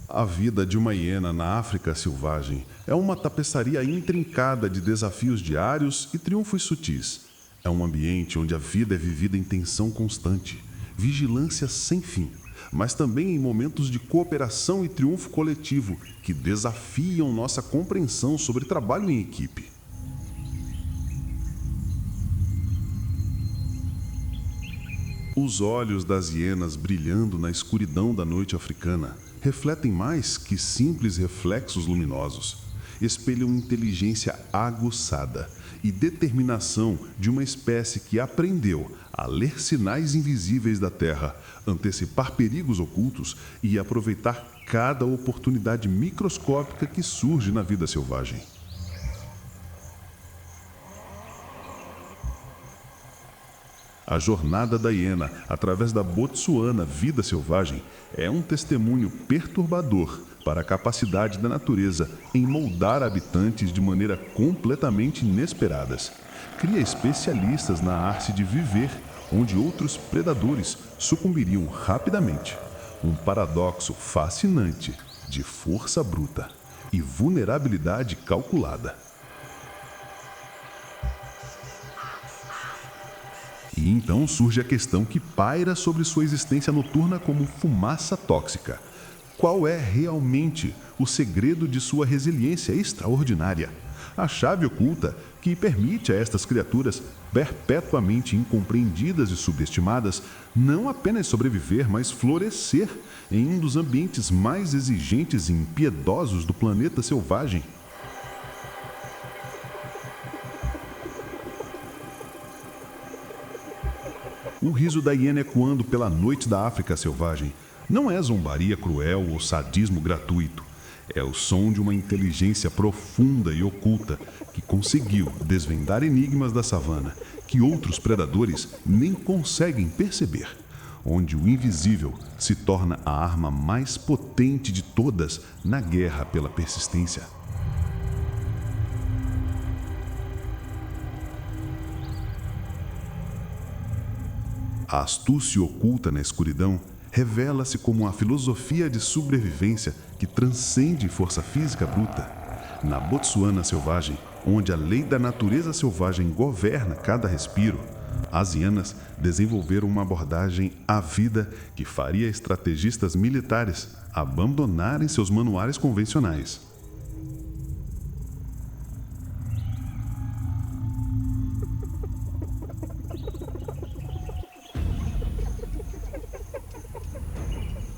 Speaker 2: A vida de uma hiena na África selvagem é uma tapeçaria intrincada de desafios diários e triunfos sutis. É um ambiente onde a vida é vivida em tensão constante, vigilância sem fim, mas também em momentos de cooperação e triunfo coletivo que desafiam nossa compreensão sobre trabalho em equipe. Os olhos das hienas brilhando na escuridão da noite africana refletem mais que simples reflexos luminosos. Espelham inteligência aguçada e determinação de uma espécie que aprendeu a ler sinais invisíveis da Terra, antecipar perigos ocultos e aproveitar cada oportunidade microscópica que surge na vida selvagem. A jornada da hiena através da Botsuana vida selvagem é um testemunho perturbador para a capacidade da natureza em moldar habitantes de maneira completamente inesperadas. Cria especialistas na arte de viver onde outros predadores sucumbiriam rapidamente. Um paradoxo fascinante de força bruta e vulnerabilidade calculada. E então surge a questão que paira sobre sua existência noturna como fumaça tóxica. Qual é realmente o segredo de sua resiliência extraordinária? A chave oculta que permite a estas criaturas perpetuamente incompreendidas e subestimadas não apenas sobreviver, mas florescer em um dos ambientes mais exigentes e impiedosos do planeta selvagem. O riso da hiena ecoando pela noite da África selvagem não é zombaria cruel ou sadismo gratuito. É o som de uma inteligência profunda e oculta que conseguiu desvendar enigmas da savana que outros predadores nem conseguem perceber, onde o invisível se torna a arma mais potente de todas na guerra pela persistência. A astúcia oculta na escuridão revela-se como uma filosofia de sobrevivência que transcende força física bruta. Na Botsuana selvagem, onde a lei da natureza selvagem governa cada respiro, as hienas desenvolveram uma abordagem à vida que faria estrategistas militares abandonarem seus manuais convencionais.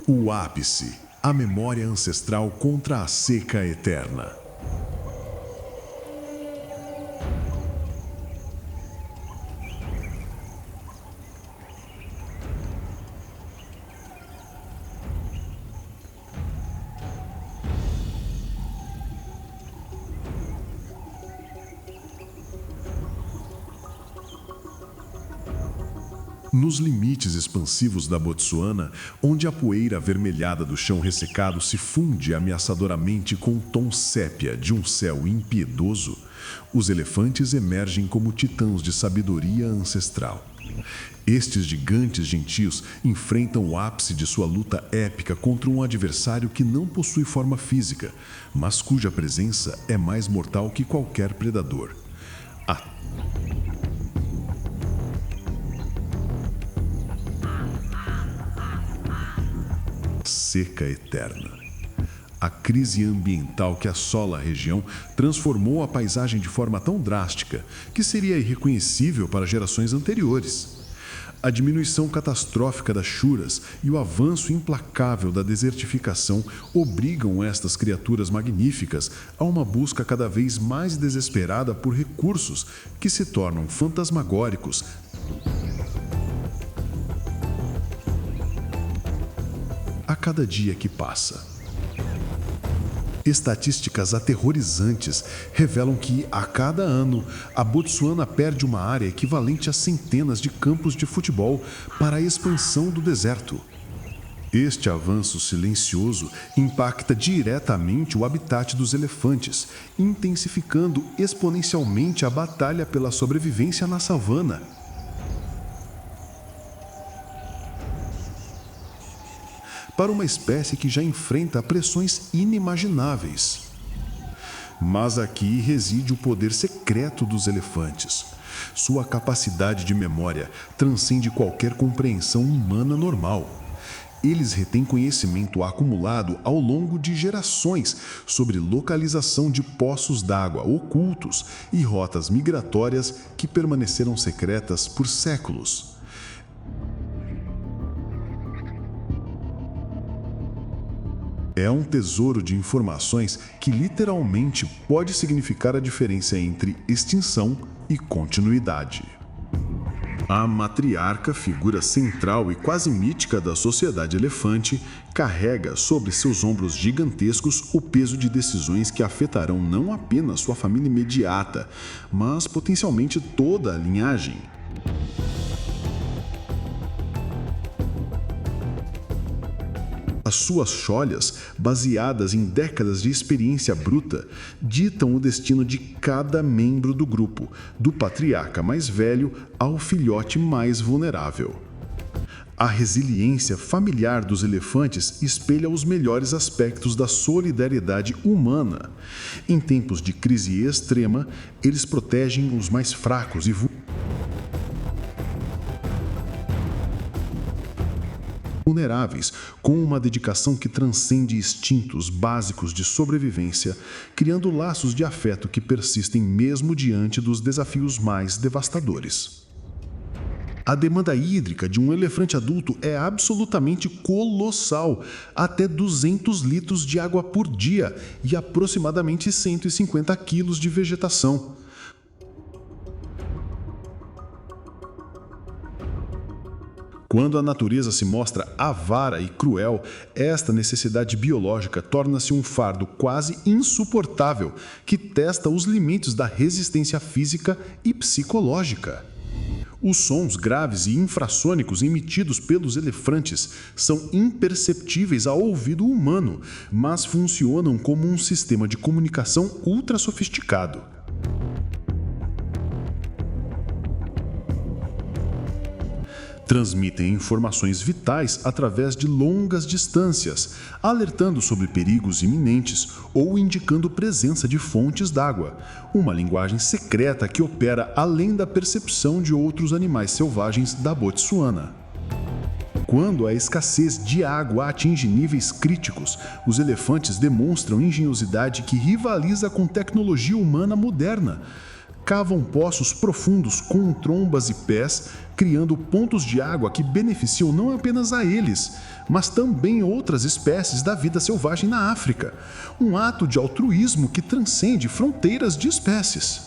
Speaker 1: O ápice, a memória ancestral contra a seca eterna. Nos limites expansivos da Botsuana, onde a poeira avermelhada do chão ressecado se funde ameaçadoramente com o tom sépia de um céu impiedoso, os elefantes emergem como titãs de sabedoria ancestral. Estes gigantes gentios enfrentam o ápice de sua luta épica contra um adversário que não possui forma física, mas cuja presença é mais mortal que qualquer predador. Seca eterna. A crise ambiental que assola a região transformou a paisagem de forma tão drástica que seria irreconhecível para gerações anteriores. A diminuição catastrófica das churas e o avanço implacável da desertificação obrigam estas criaturas magníficas a uma busca cada vez mais desesperada por recursos que se tornam fantasmagóricos a cada dia que passa. Estatísticas aterrorizantes revelam que, a cada ano, a Botsuana perde uma área equivalente a centenas de campos de futebol para a expansão do deserto. Este avanço silencioso impacta diretamente o habitat dos elefantes, intensificando exponencialmente a batalha pela sobrevivência na savana. Para uma espécie que já enfrenta pressões inimagináveis. Mas aqui reside o poder secreto dos elefantes. Sua capacidade de memória transcende qualquer compreensão humana normal. Eles retêm conhecimento acumulado ao longo de gerações sobre localização de poços d'água ocultos e rotas migratórias que permaneceram secretas por séculos. É um tesouro de informações que literalmente pode significar a diferença entre extinção e continuidade. A matriarca, figura central e quase mítica da sociedade elefante, carrega sobre seus ombros gigantescos o peso de decisões que afetarão não apenas sua família imediata, mas potencialmente toda a linhagem. As suas cholhas, baseadas em décadas de experiência bruta, ditam o destino de cada membro do grupo, do patriarca mais velho ao filhote mais vulnerável. A resiliência familiar dos elefantes espelha os melhores aspectos da solidariedade humana. Em tempos de crise extrema, eles protegem os mais fracos e vulneráveis, com uma dedicação que transcende instintos básicos de sobrevivência, criando laços de afeto que persistem mesmo diante dos desafios mais devastadores. A demanda hídrica de um elefante adulto é absolutamente colossal, até 200 litros de água por dia e aproximadamente 150 quilos de vegetação. Quando a natureza se mostra avara e cruel, esta necessidade biológica torna-se um fardo quase insuportável que testa os limites da resistência física e psicológica. Os sons graves e infrassônicos emitidos pelos elefantes são imperceptíveis ao ouvido humano, mas funcionam como um sistema de comunicação ultra sofisticado.
Speaker 2: Transmitem informações vitais através de longas distâncias, alertando sobre perigos iminentes ou indicando presença de fontes d'água, uma linguagem secreta que opera além da percepção de outros animais selvagens da Botsuana. Quando a escassez de água atinge níveis críticos, os elefantes demonstram engenhosidade que rivaliza com tecnologia humana moderna. Cavam poços profundos com trombas e pés, criando pontos de água que beneficiam não apenas a eles, mas também outras espécies da vida selvagem na África. Um ato de altruísmo que transcende fronteiras de espécies.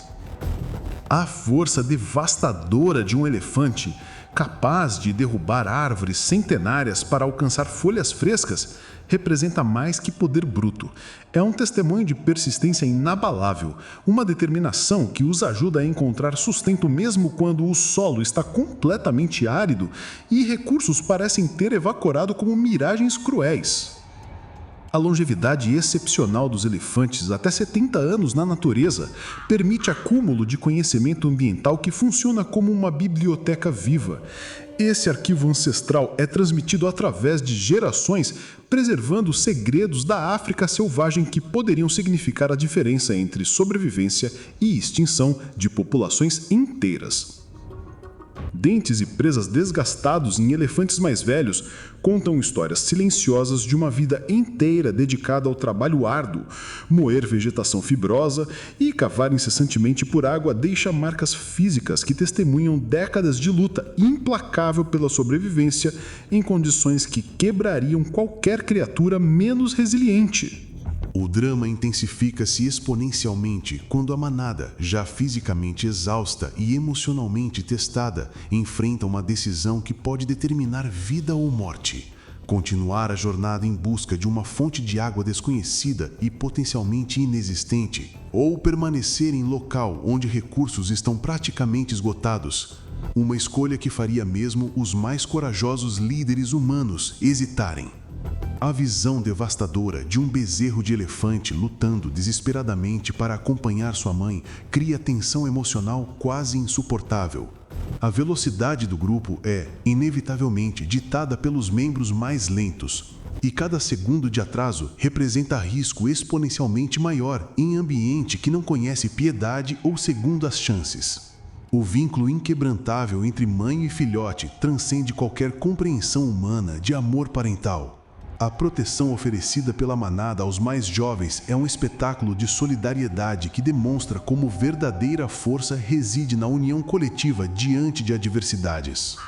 Speaker 2: A força devastadora de um elefante, capaz de derrubar árvores centenárias para alcançar folhas frescas, representa mais que poder bruto. É um testemunho de persistência inabalável, uma determinação que os ajuda a encontrar sustento mesmo quando o solo está completamente árido e recursos parecem ter evaporado como miragens cruéis. A longevidade excepcional dos elefantes, até 70 anos na natureza, permite acúmulo de conhecimento ambiental que funciona como uma biblioteca viva. Esse arquivo ancestral é transmitido através de gerações, preservando segredos da África selvagem que poderiam significar a diferença entre sobrevivência e extinção de populações inteiras. Dentes e presas desgastados em elefantes mais velhos contam histórias silenciosas de uma vida inteira dedicada ao trabalho árduo. Moer vegetação fibrosa e cavar incessantemente por água deixa marcas físicas que testemunham décadas de luta implacável pela sobrevivência em condições que quebrariam qualquer criatura menos resiliente. O drama intensifica-se exponencialmente quando a manada, já fisicamente exausta e emocionalmente testada, enfrenta uma decisão que pode determinar vida ou morte. Continuar a jornada em busca de uma fonte de água desconhecida e potencialmente inexistente, ou permanecer em local onde recursos estão praticamente esgotados. Uma escolha que faria mesmo os mais corajosos líderes humanos hesitarem. A visão devastadora de um bezerro de elefante lutando desesperadamente para acompanhar sua mãe cria tensão emocional quase insuportável. A velocidade do grupo é, inevitavelmente, ditada pelos membros mais lentos, e cada segundo de atraso representa risco exponencialmente maior em ambiente que não conhece piedade ou segundas chances. O vínculo inquebrantável entre mãe e filhote transcende qualquer compreensão humana de amor parental. A proteção oferecida pela manada aos mais jovens é um espetáculo de solidariedade que demonstra como verdadeira força reside na união coletiva diante de adversidades.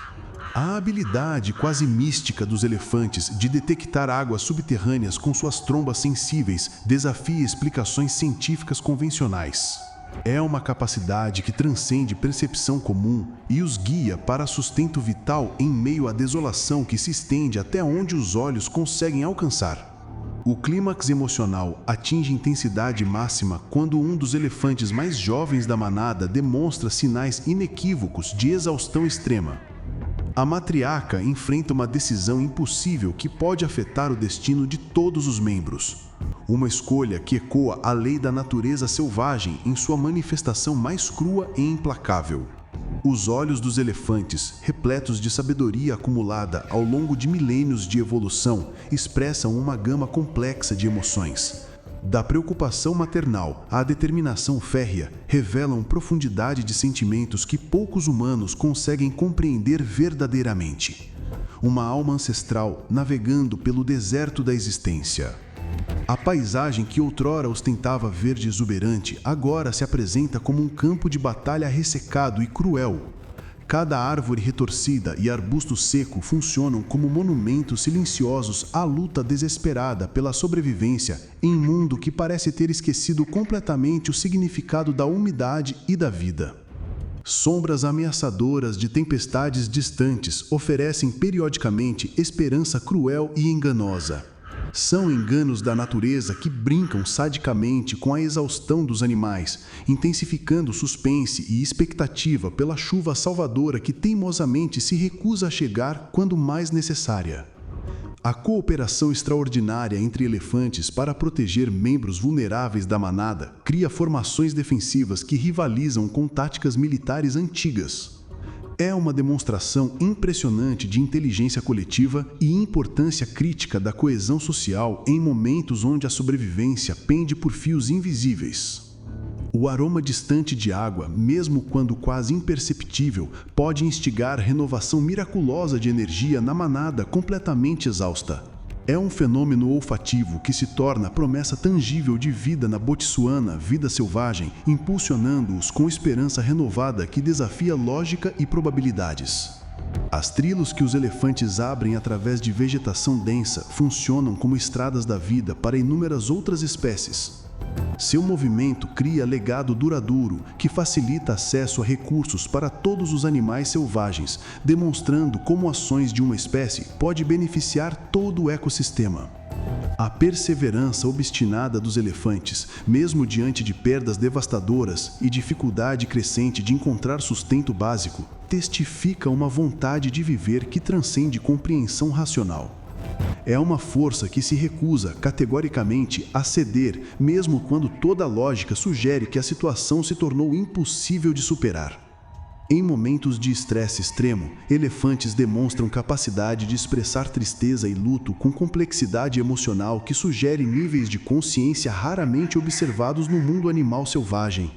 Speaker 2: A habilidade quase mística dos elefantes de detectar águas subterrâneas com suas trombas sensíveis desafia explicações científicas convencionais. É uma capacidade que transcende percepção comum e os guia para sustento vital em meio à desolação que se estende até onde os olhos conseguem alcançar. O clímax emocional atinge intensidade máxima quando um dos elefantes mais jovens da manada demonstra sinais inequívocos de exaustão extrema. A matriarca enfrenta uma decisão impossível que pode afetar o destino de todos os membros. Uma escolha que ecoa a lei da natureza selvagem em sua manifestação mais crua e implacável. Os olhos dos elefantes, repletos de sabedoria acumulada ao longo de milênios de evolução, expressam uma gama complexa de emoções. Da preocupação maternal à determinação férrea, revelam profundidade de sentimentos que poucos humanos conseguem compreender verdadeiramente. Uma alma ancestral navegando pelo deserto da existência. A paisagem que outrora ostentava verde exuberante agora se apresenta como um campo de batalha ressecado e cruel. Cada árvore retorcida e arbusto seco funcionam como monumentos silenciosos à luta desesperada pela sobrevivência em um mundo que parece ter esquecido completamente o significado da umidade e da vida. Sombras ameaçadoras de tempestades distantes oferecem periodicamente esperança cruel e enganosa. São enganos da natureza que brincam sadicamente com a exaustão dos animais, intensificando suspense e expectativa pela chuva salvadora que teimosamente se recusa a chegar quando mais necessária. A cooperação extraordinária entre elefantes para proteger membros vulneráveis da manada cria formações defensivas que rivalizam com táticas militares antigas. É uma demonstração impressionante de inteligência coletiva e importância crítica da coesão social em momentos onde a sobrevivência pende por fios invisíveis. O aroma distante de água, mesmo quando quase imperceptível, pode instigar renovação miraculosa de energia na manada completamente exausta. É um fenômeno olfativo que se torna promessa tangível de vida na Botsuana, vida selvagem, impulsionando-os com esperança renovada que desafia lógica e probabilidades. As trilos que os elefantes abrem através de vegetação densa funcionam como estradas da vida para inúmeras outras espécies. Seu movimento cria legado duradouro que facilita acesso a recursos para todos os animais selvagens, demonstrando como ações de uma espécie pode beneficiar todo o ecossistema. A perseverança obstinada dos elefantes, mesmo diante de perdas devastadoras e dificuldade crescente de encontrar sustento básico, testifica uma vontade de viver que transcende compreensão racional. É uma força que se recusa, categoricamente, a ceder, mesmo quando toda a lógica sugere que a situação se tornou impossível de superar. Em momentos de estresse extremo, elefantes demonstram capacidade de expressar tristeza e luto com complexidade emocional que sugere níveis de consciência raramente observados no mundo animal selvagem.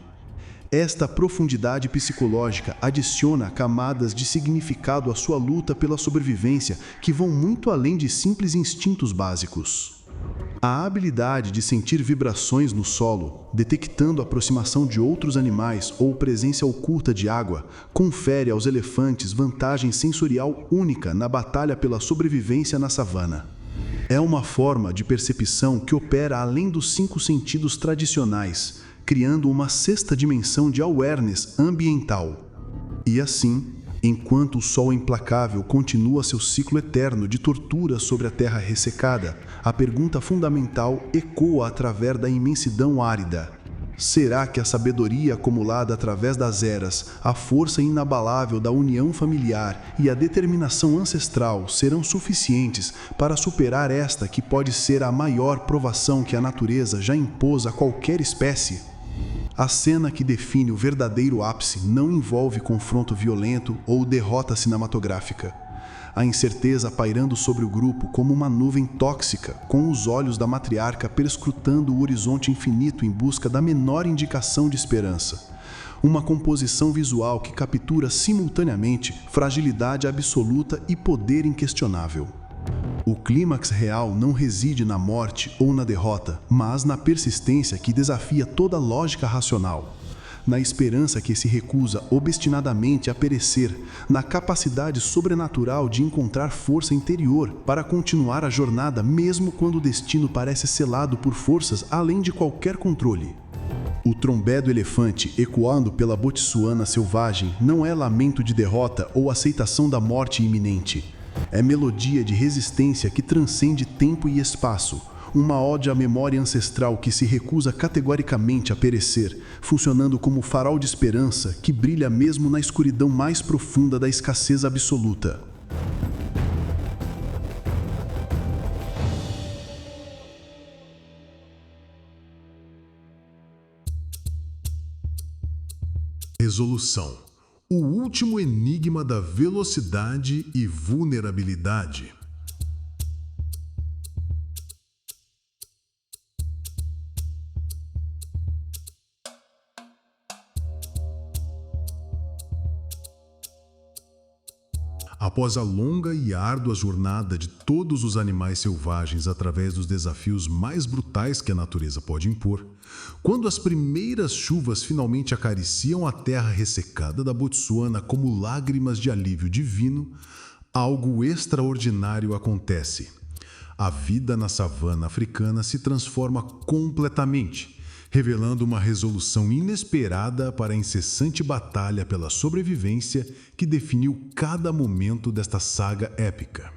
Speaker 2: Esta profundidade psicológica adiciona camadas de significado à sua luta pela sobrevivência que vão muito além de simples instintos básicos. A habilidade de sentir vibrações no solo, detectando a aproximação de outros animais ou presença oculta de água, confere aos elefantes vantagem sensorial única na batalha pela sobrevivência na savana. É uma forma de percepção que opera além dos 5 sentidos tradicionais, criando uma sexta dimensão de awareness ambiental. E assim, enquanto o sol implacável continua seu ciclo eterno de tortura sobre a terra ressecada, a pergunta fundamental ecoa através da imensidão árida. Será que a sabedoria acumulada através das eras, a força inabalável da união familiar e a determinação ancestral serão suficientes para superar esta que pode ser a maior provação que a natureza já impôs a qualquer espécie? A cena que define o verdadeiro ápice não envolve confronto violento ou derrota cinematográfica. A incerteza pairando sobre o grupo como uma nuvem tóxica, com os olhos da matriarca perscrutando o horizonte infinito em busca da menor indicação de esperança. Uma composição visual que captura simultaneamente fragilidade absoluta e poder inquestionável. O clímax real não reside na morte ou na derrota, mas na persistência que desafia toda lógica racional, na esperança que se recusa obstinadamente a perecer, na capacidade sobrenatural de encontrar força interior para continuar a jornada mesmo quando o destino parece selado por forças além de qualquer controle. O trombé do elefante ecoando pela Botsuana selvagem não é lamento de derrota ou aceitação da morte iminente. É melodia de resistência que transcende tempo e espaço, uma ode à memória ancestral que se recusa categoricamente a perecer, funcionando como farol de esperança que brilha mesmo na escuridão mais profunda da escassez absoluta.
Speaker 1: Resolução: o último enigma da velocidade e vulnerabilidade. Após a longa e árdua jornada de todos os animais selvagens através dos desafios mais brutais que a natureza pode impor, quando as primeiras chuvas finalmente acariciam a terra ressecada da Botsuana como lágrimas de alívio divino, algo extraordinário acontece. A vida na savana africana se transforma completamente, revelando uma resolução inesperada para a incessante batalha pela sobrevivência que definiu cada momento desta saga épica.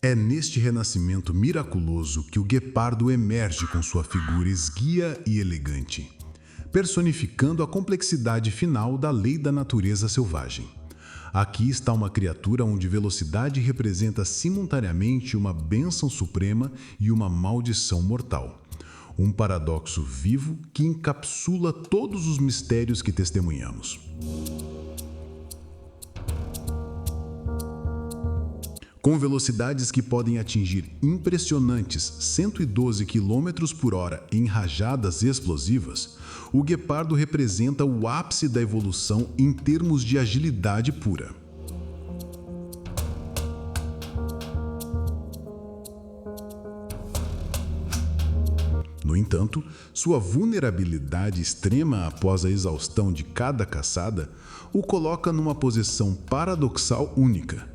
Speaker 1: É neste renascimento miraculoso que o guepardo emerge com sua figura esguia e elegante, personificando a complexidade final da lei da natureza selvagem. Aqui está uma criatura onde velocidade representa simultaneamente uma bênção suprema e uma maldição mortal. um paradoxo vivo que encapsula todos os mistérios que testemunhamos. Com velocidades que podem atingir impressionantes 112 km por hora em rajadas explosivas, o guepardo representa o ápice da evolução em termos de agilidade pura. No entanto, sua vulnerabilidade extrema após a exaustão de cada caçada o coloca numa posição paradoxal única.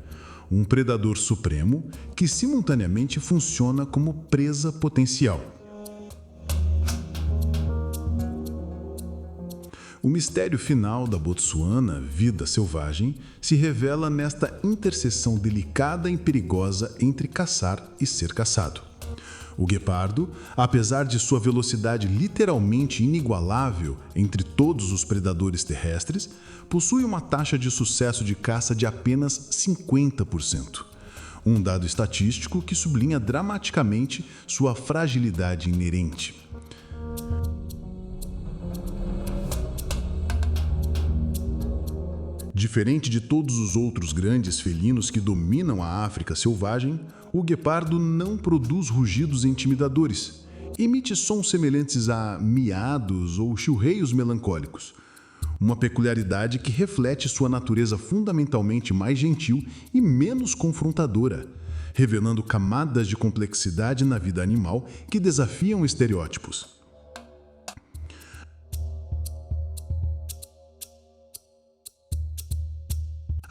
Speaker 1: Um predador supremo que simultaneamente funciona como presa potencial. O mistério final da Botsuana, vida selvagem, se revela nesta interseção delicada e perigosa entre caçar e ser caçado. O guepardo, apesar de sua velocidade literalmente inigualável entre todos os predadores terrestres, possui uma taxa de sucesso de caça de apenas 50%. Um dado estatístico que sublinha dramaticamente sua fragilidade inerente. Diferente de todos os outros grandes felinos que dominam a África selvagem, o guepardo não produz rugidos intimidadores. Emite sons semelhantes a miados ou chilreios melancólicos. Uma peculiaridade que reflete sua natureza fundamentalmente mais gentil e menos confrontadora, revelando camadas de complexidade na vida animal que desafiam estereótipos.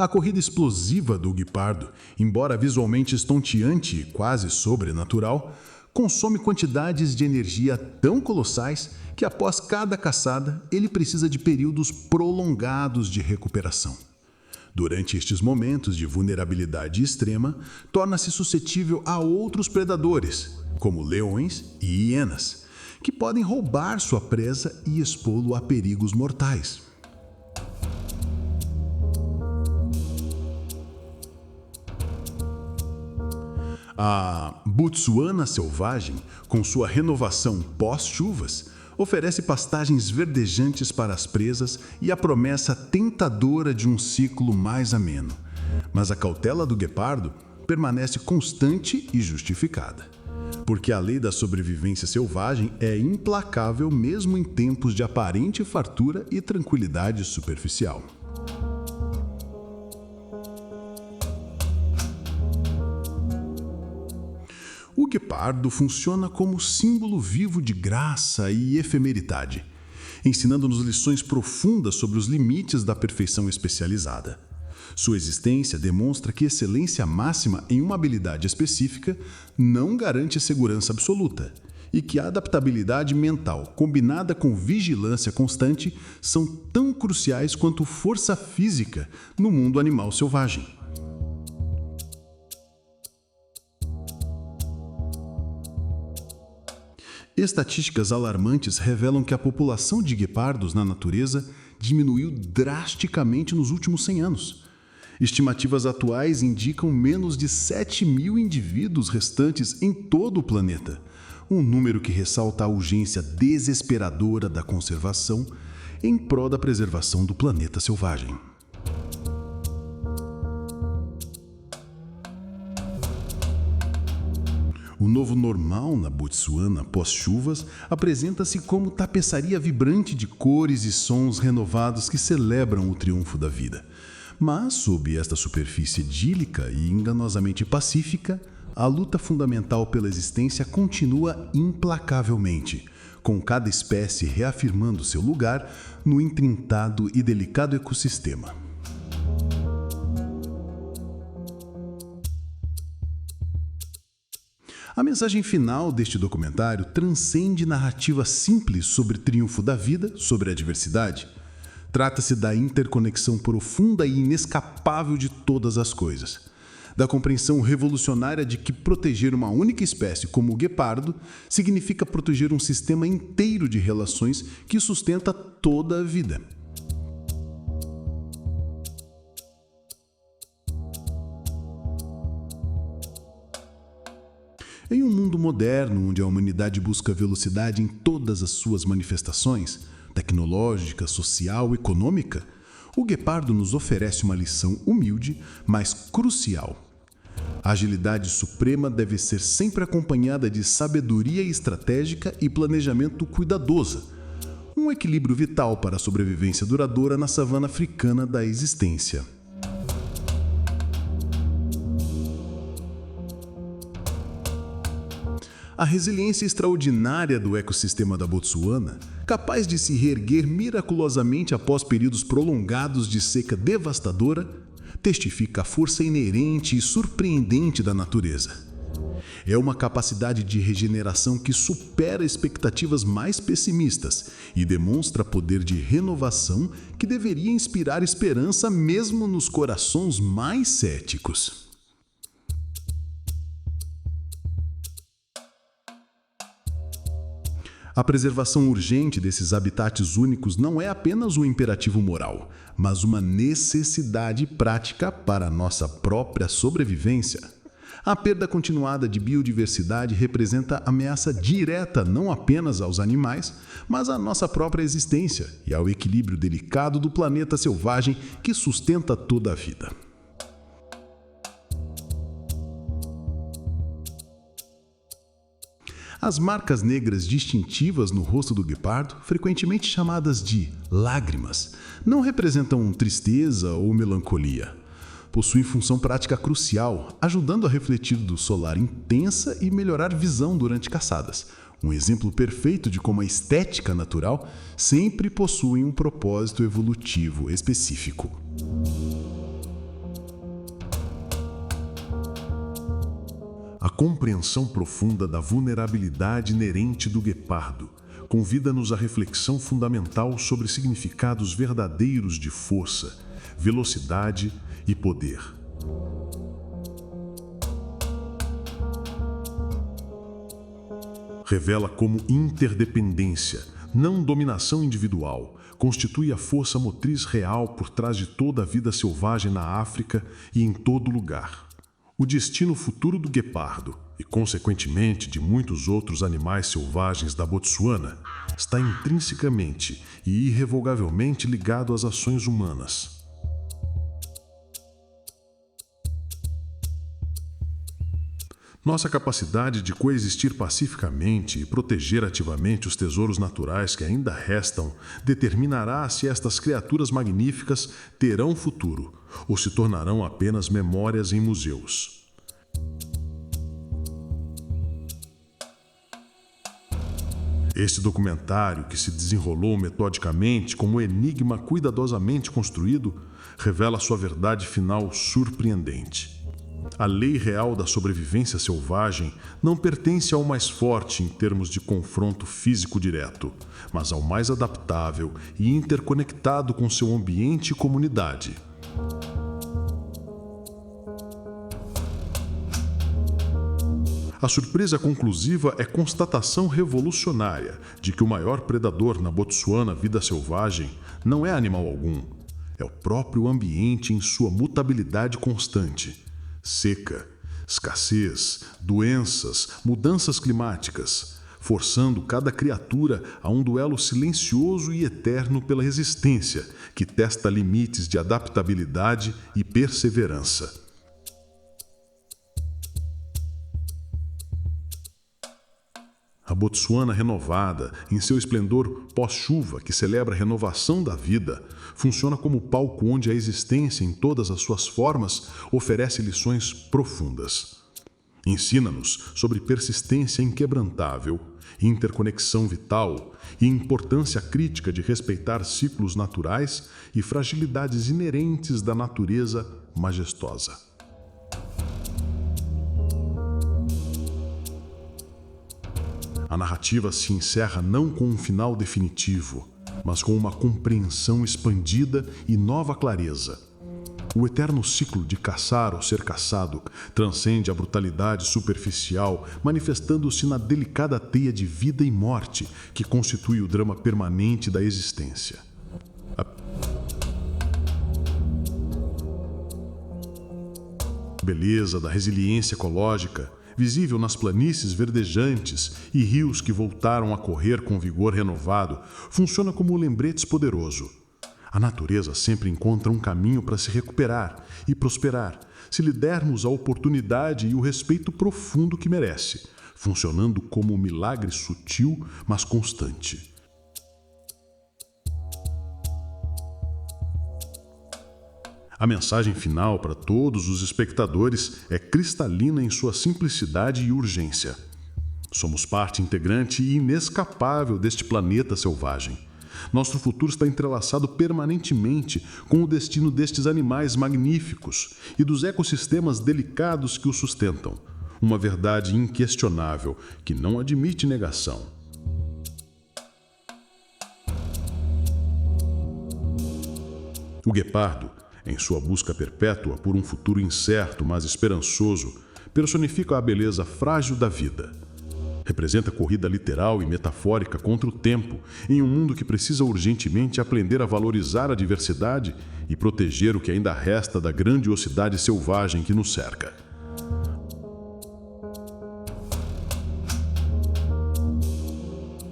Speaker 1: A corrida explosiva do guepardo, embora visualmente estonteante e quase sobrenatural, consome quantidades de energia tão colossais que após cada caçada ele precisa de períodos prolongados de recuperação. Durante estes momentos de vulnerabilidade extrema, torna-se suscetível a outros predadores, como leões e hienas, que podem roubar sua presa e expô-lo a perigos mortais. A Botsuana selvagem, com sua renovação pós-chuvas, oferece pastagens verdejantes para as presas e a promessa tentadora de um ciclo mais ameno. Mas a cautela do guepardo permanece constante e justificada, porque a lei da sobrevivência selvagem é implacável mesmo em tempos de aparente fartura e tranquilidade superficial. O guepardo funciona como símbolo vivo de graça e efemeridade, ensinando-nos lições profundas sobre os limites da perfeição especializada. Sua existência demonstra que excelência máxima em uma habilidade específica não garante segurança absoluta, e que a adaptabilidade mental combinada com vigilância constante são tão cruciais quanto força física no mundo animal selvagem. Estatísticas alarmantes revelam que a população de guepardos na natureza diminuiu drasticamente nos últimos 100 anos. Estimativas atuais indicam menos de 7.000 indivíduos restantes em todo o planeta, um número que ressalta a urgência desesperadora da conservação em prol da preservação do planeta selvagem. O novo normal na Botsuana pós-chuvas apresenta-se como tapeçaria vibrante de cores e sons renovados que celebram o triunfo da vida. Mas, sob esta superfície idílica e enganosamente pacífica, a luta fundamental pela existência continua implacavelmente, com cada espécie reafirmando seu lugar no intrincado e delicado ecossistema. A mensagem final deste documentário transcende narrativa simples sobre triunfo da vida sobre a adversidade. Trata-se da interconexão profunda e inescapável de todas as coisas. Da compreensão revolucionária de que proteger uma única espécie como o guepardo significa proteger um sistema inteiro de relações que sustenta toda a vida.
Speaker 2: Em um mundo moderno onde a humanidade busca velocidade em todas as suas manifestações, tecnológica, social, econômica, o guepardo nos oferece uma lição humilde, mas crucial. A agilidade suprema deve ser sempre acompanhada de sabedoria estratégica e planejamento cuidadoso, um equilíbrio vital para a sobrevivência duradoura na savana africana da existência. A resiliência extraordinária do ecossistema da Botsuana, capaz de se reerguer miraculosamente após períodos prolongados de seca devastadora, testifica a força inerente e surpreendente da natureza. É uma capacidade de regeneração que supera expectativas mais pessimistas e demonstra poder de renovação que deveria inspirar esperança mesmo nos corações mais céticos. A preservação urgente desses habitats únicos não é apenas um imperativo moral, mas uma necessidade prática para a nossa própria sobrevivência. A perda continuada de biodiversidade representa ameaça direta não apenas aos animais, mas à nossa própria existência e ao equilíbrio delicado do planeta selvagem que sustenta toda a vida. As marcas negras distintivas no rosto do guepardo, frequentemente chamadas de lágrimas, não representam tristeza ou melancolia. Possuem função prática crucial, ajudando a refletir luz solar intensa e melhorar visão durante caçadas. Um exemplo perfeito de como a estética natural sempre possui um propósito evolutivo específico. A compreensão profunda da vulnerabilidade inerente do guepardo convida-nos à reflexão fundamental sobre significados verdadeiros de força, velocidade e poder. Revela como interdependência, não dominação individual, constitui a força motriz real por trás de toda a vida selvagem na África e em todo lugar. O destino futuro do guepardo, e consequentemente de muitos outros animais selvagens da Botsuana, está intrinsecamente e irrevogavelmente ligado às ações humanas. Nossa capacidade de coexistir pacificamente e proteger ativamente os tesouros naturais que ainda restam determinará se estas criaturas magníficas terão futuro ou se tornarão apenas memórias em museus. Este documentário, que se desenrolou metodicamente como um enigma cuidadosamente construído, revela sua verdade final surpreendente. A lei real da sobrevivência selvagem não pertence ao mais forte em termos de confronto físico direto, mas ao mais adaptável e interconectado com seu ambiente e comunidade. A surpresa conclusiva é constatação revolucionária de que o maior predador na Botsuana vida selvagem não é animal algum, é o próprio ambiente em sua mutabilidade constante. Seca, escassez, doenças, mudanças climáticas, forçando cada criatura a um duelo silencioso e eterno pela resistência, que testa limites de adaptabilidade e perseverança. A Botsuana renovada, em seu esplendor pós-chuva que celebra a renovação da vida, funciona como palco onde a existência em todas as suas formas oferece lições profundas. Ensina-nos sobre persistência inquebrantável, interconexão vital e importância crítica de respeitar ciclos naturais e fragilidades inerentes da natureza majestosa. A narrativa se encerra não com um final definitivo, mas com uma compreensão expandida e nova clareza. O eterno ciclo de caçar ou ser caçado transcende a brutalidade superficial, manifestando-se na delicada teia de vida e morte que constitui o drama permanente da existência. A beleza da resiliência ecológica
Speaker 1: visível nas planícies verdejantes e rios que voltaram a correr com vigor renovado, funciona como um lembrete poderoso. A natureza sempre encontra um caminho para se recuperar e prosperar, se lhe dermos a oportunidade e o respeito profundo que merece, funcionando como um milagre sutil, mas constante. A mensagem final para todos os espectadores é cristalina em sua simplicidade e urgência. Somos parte integrante e inescapável deste planeta selvagem. Nosso futuro está entrelaçado permanentemente com o destino destes animais magníficos e dos ecossistemas delicados que os sustentam. Uma verdade inquestionável que não admite negação. O guepardo, em sua busca perpétua por um futuro incerto, mas esperançoso, personifica a beleza frágil da vida. Representa corrida literal e metafórica contra o tempo, em um mundo que precisa urgentemente aprender a valorizar a diversidade e proteger o que ainda resta da grandiosidade selvagem que nos cerca.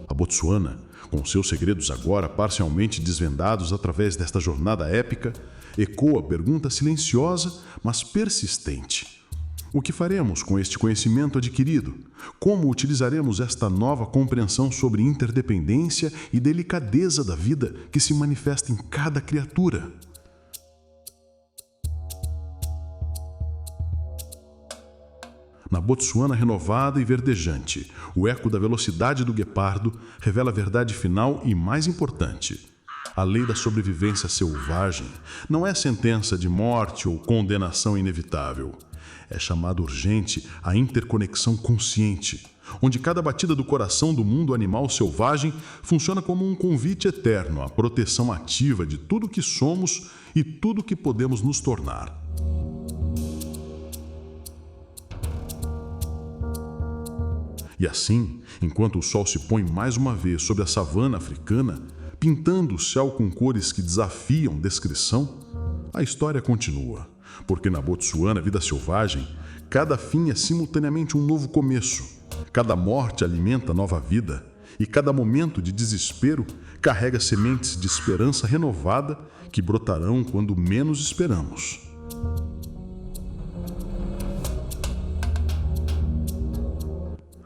Speaker 1: A Botsuana, com seus segredos agora parcialmente desvendados através desta jornada épica, ecoa a pergunta silenciosa, mas persistente. O que faremos com este conhecimento adquirido? Como utilizaremos esta nova compreensão sobre interdependência e delicadeza da vida que se manifesta em cada criatura? Na Botsuana renovada e verdejante, o eco da velocidade do guepardo revela a verdade final e mais importante. A lei da sobrevivência selvagem não é sentença de morte ou condenação inevitável. É chamada urgente a interconexão consciente, onde cada batida do coração do mundo animal selvagem funciona como um convite eterno à proteção ativa de tudo que somos e tudo que podemos nos tornar. E assim, enquanto o sol se põe mais uma vez sobre a savana africana, pintando o céu com cores que desafiam descrição, a história continua, porque na Botsuana, vida selvagem, cada fim é simultaneamente um novo começo, cada morte alimenta nova vida e cada momento de desespero carrega sementes de esperança renovada que brotarão quando menos esperamos.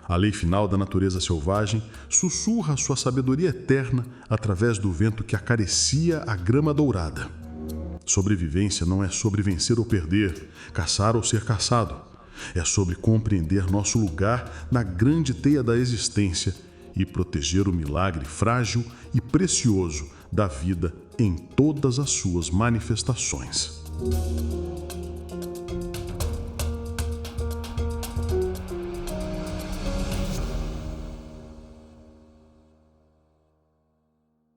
Speaker 1: A lei final da natureza selvagem sussurra sua sabedoria eterna através do vento que acaricia a grama dourada. Sobrevivência não é sobre vencer ou perder, caçar ou ser caçado. É sobre compreender nosso lugar na grande teia da existência e proteger o milagre frágil e precioso da vida em todas as suas manifestações.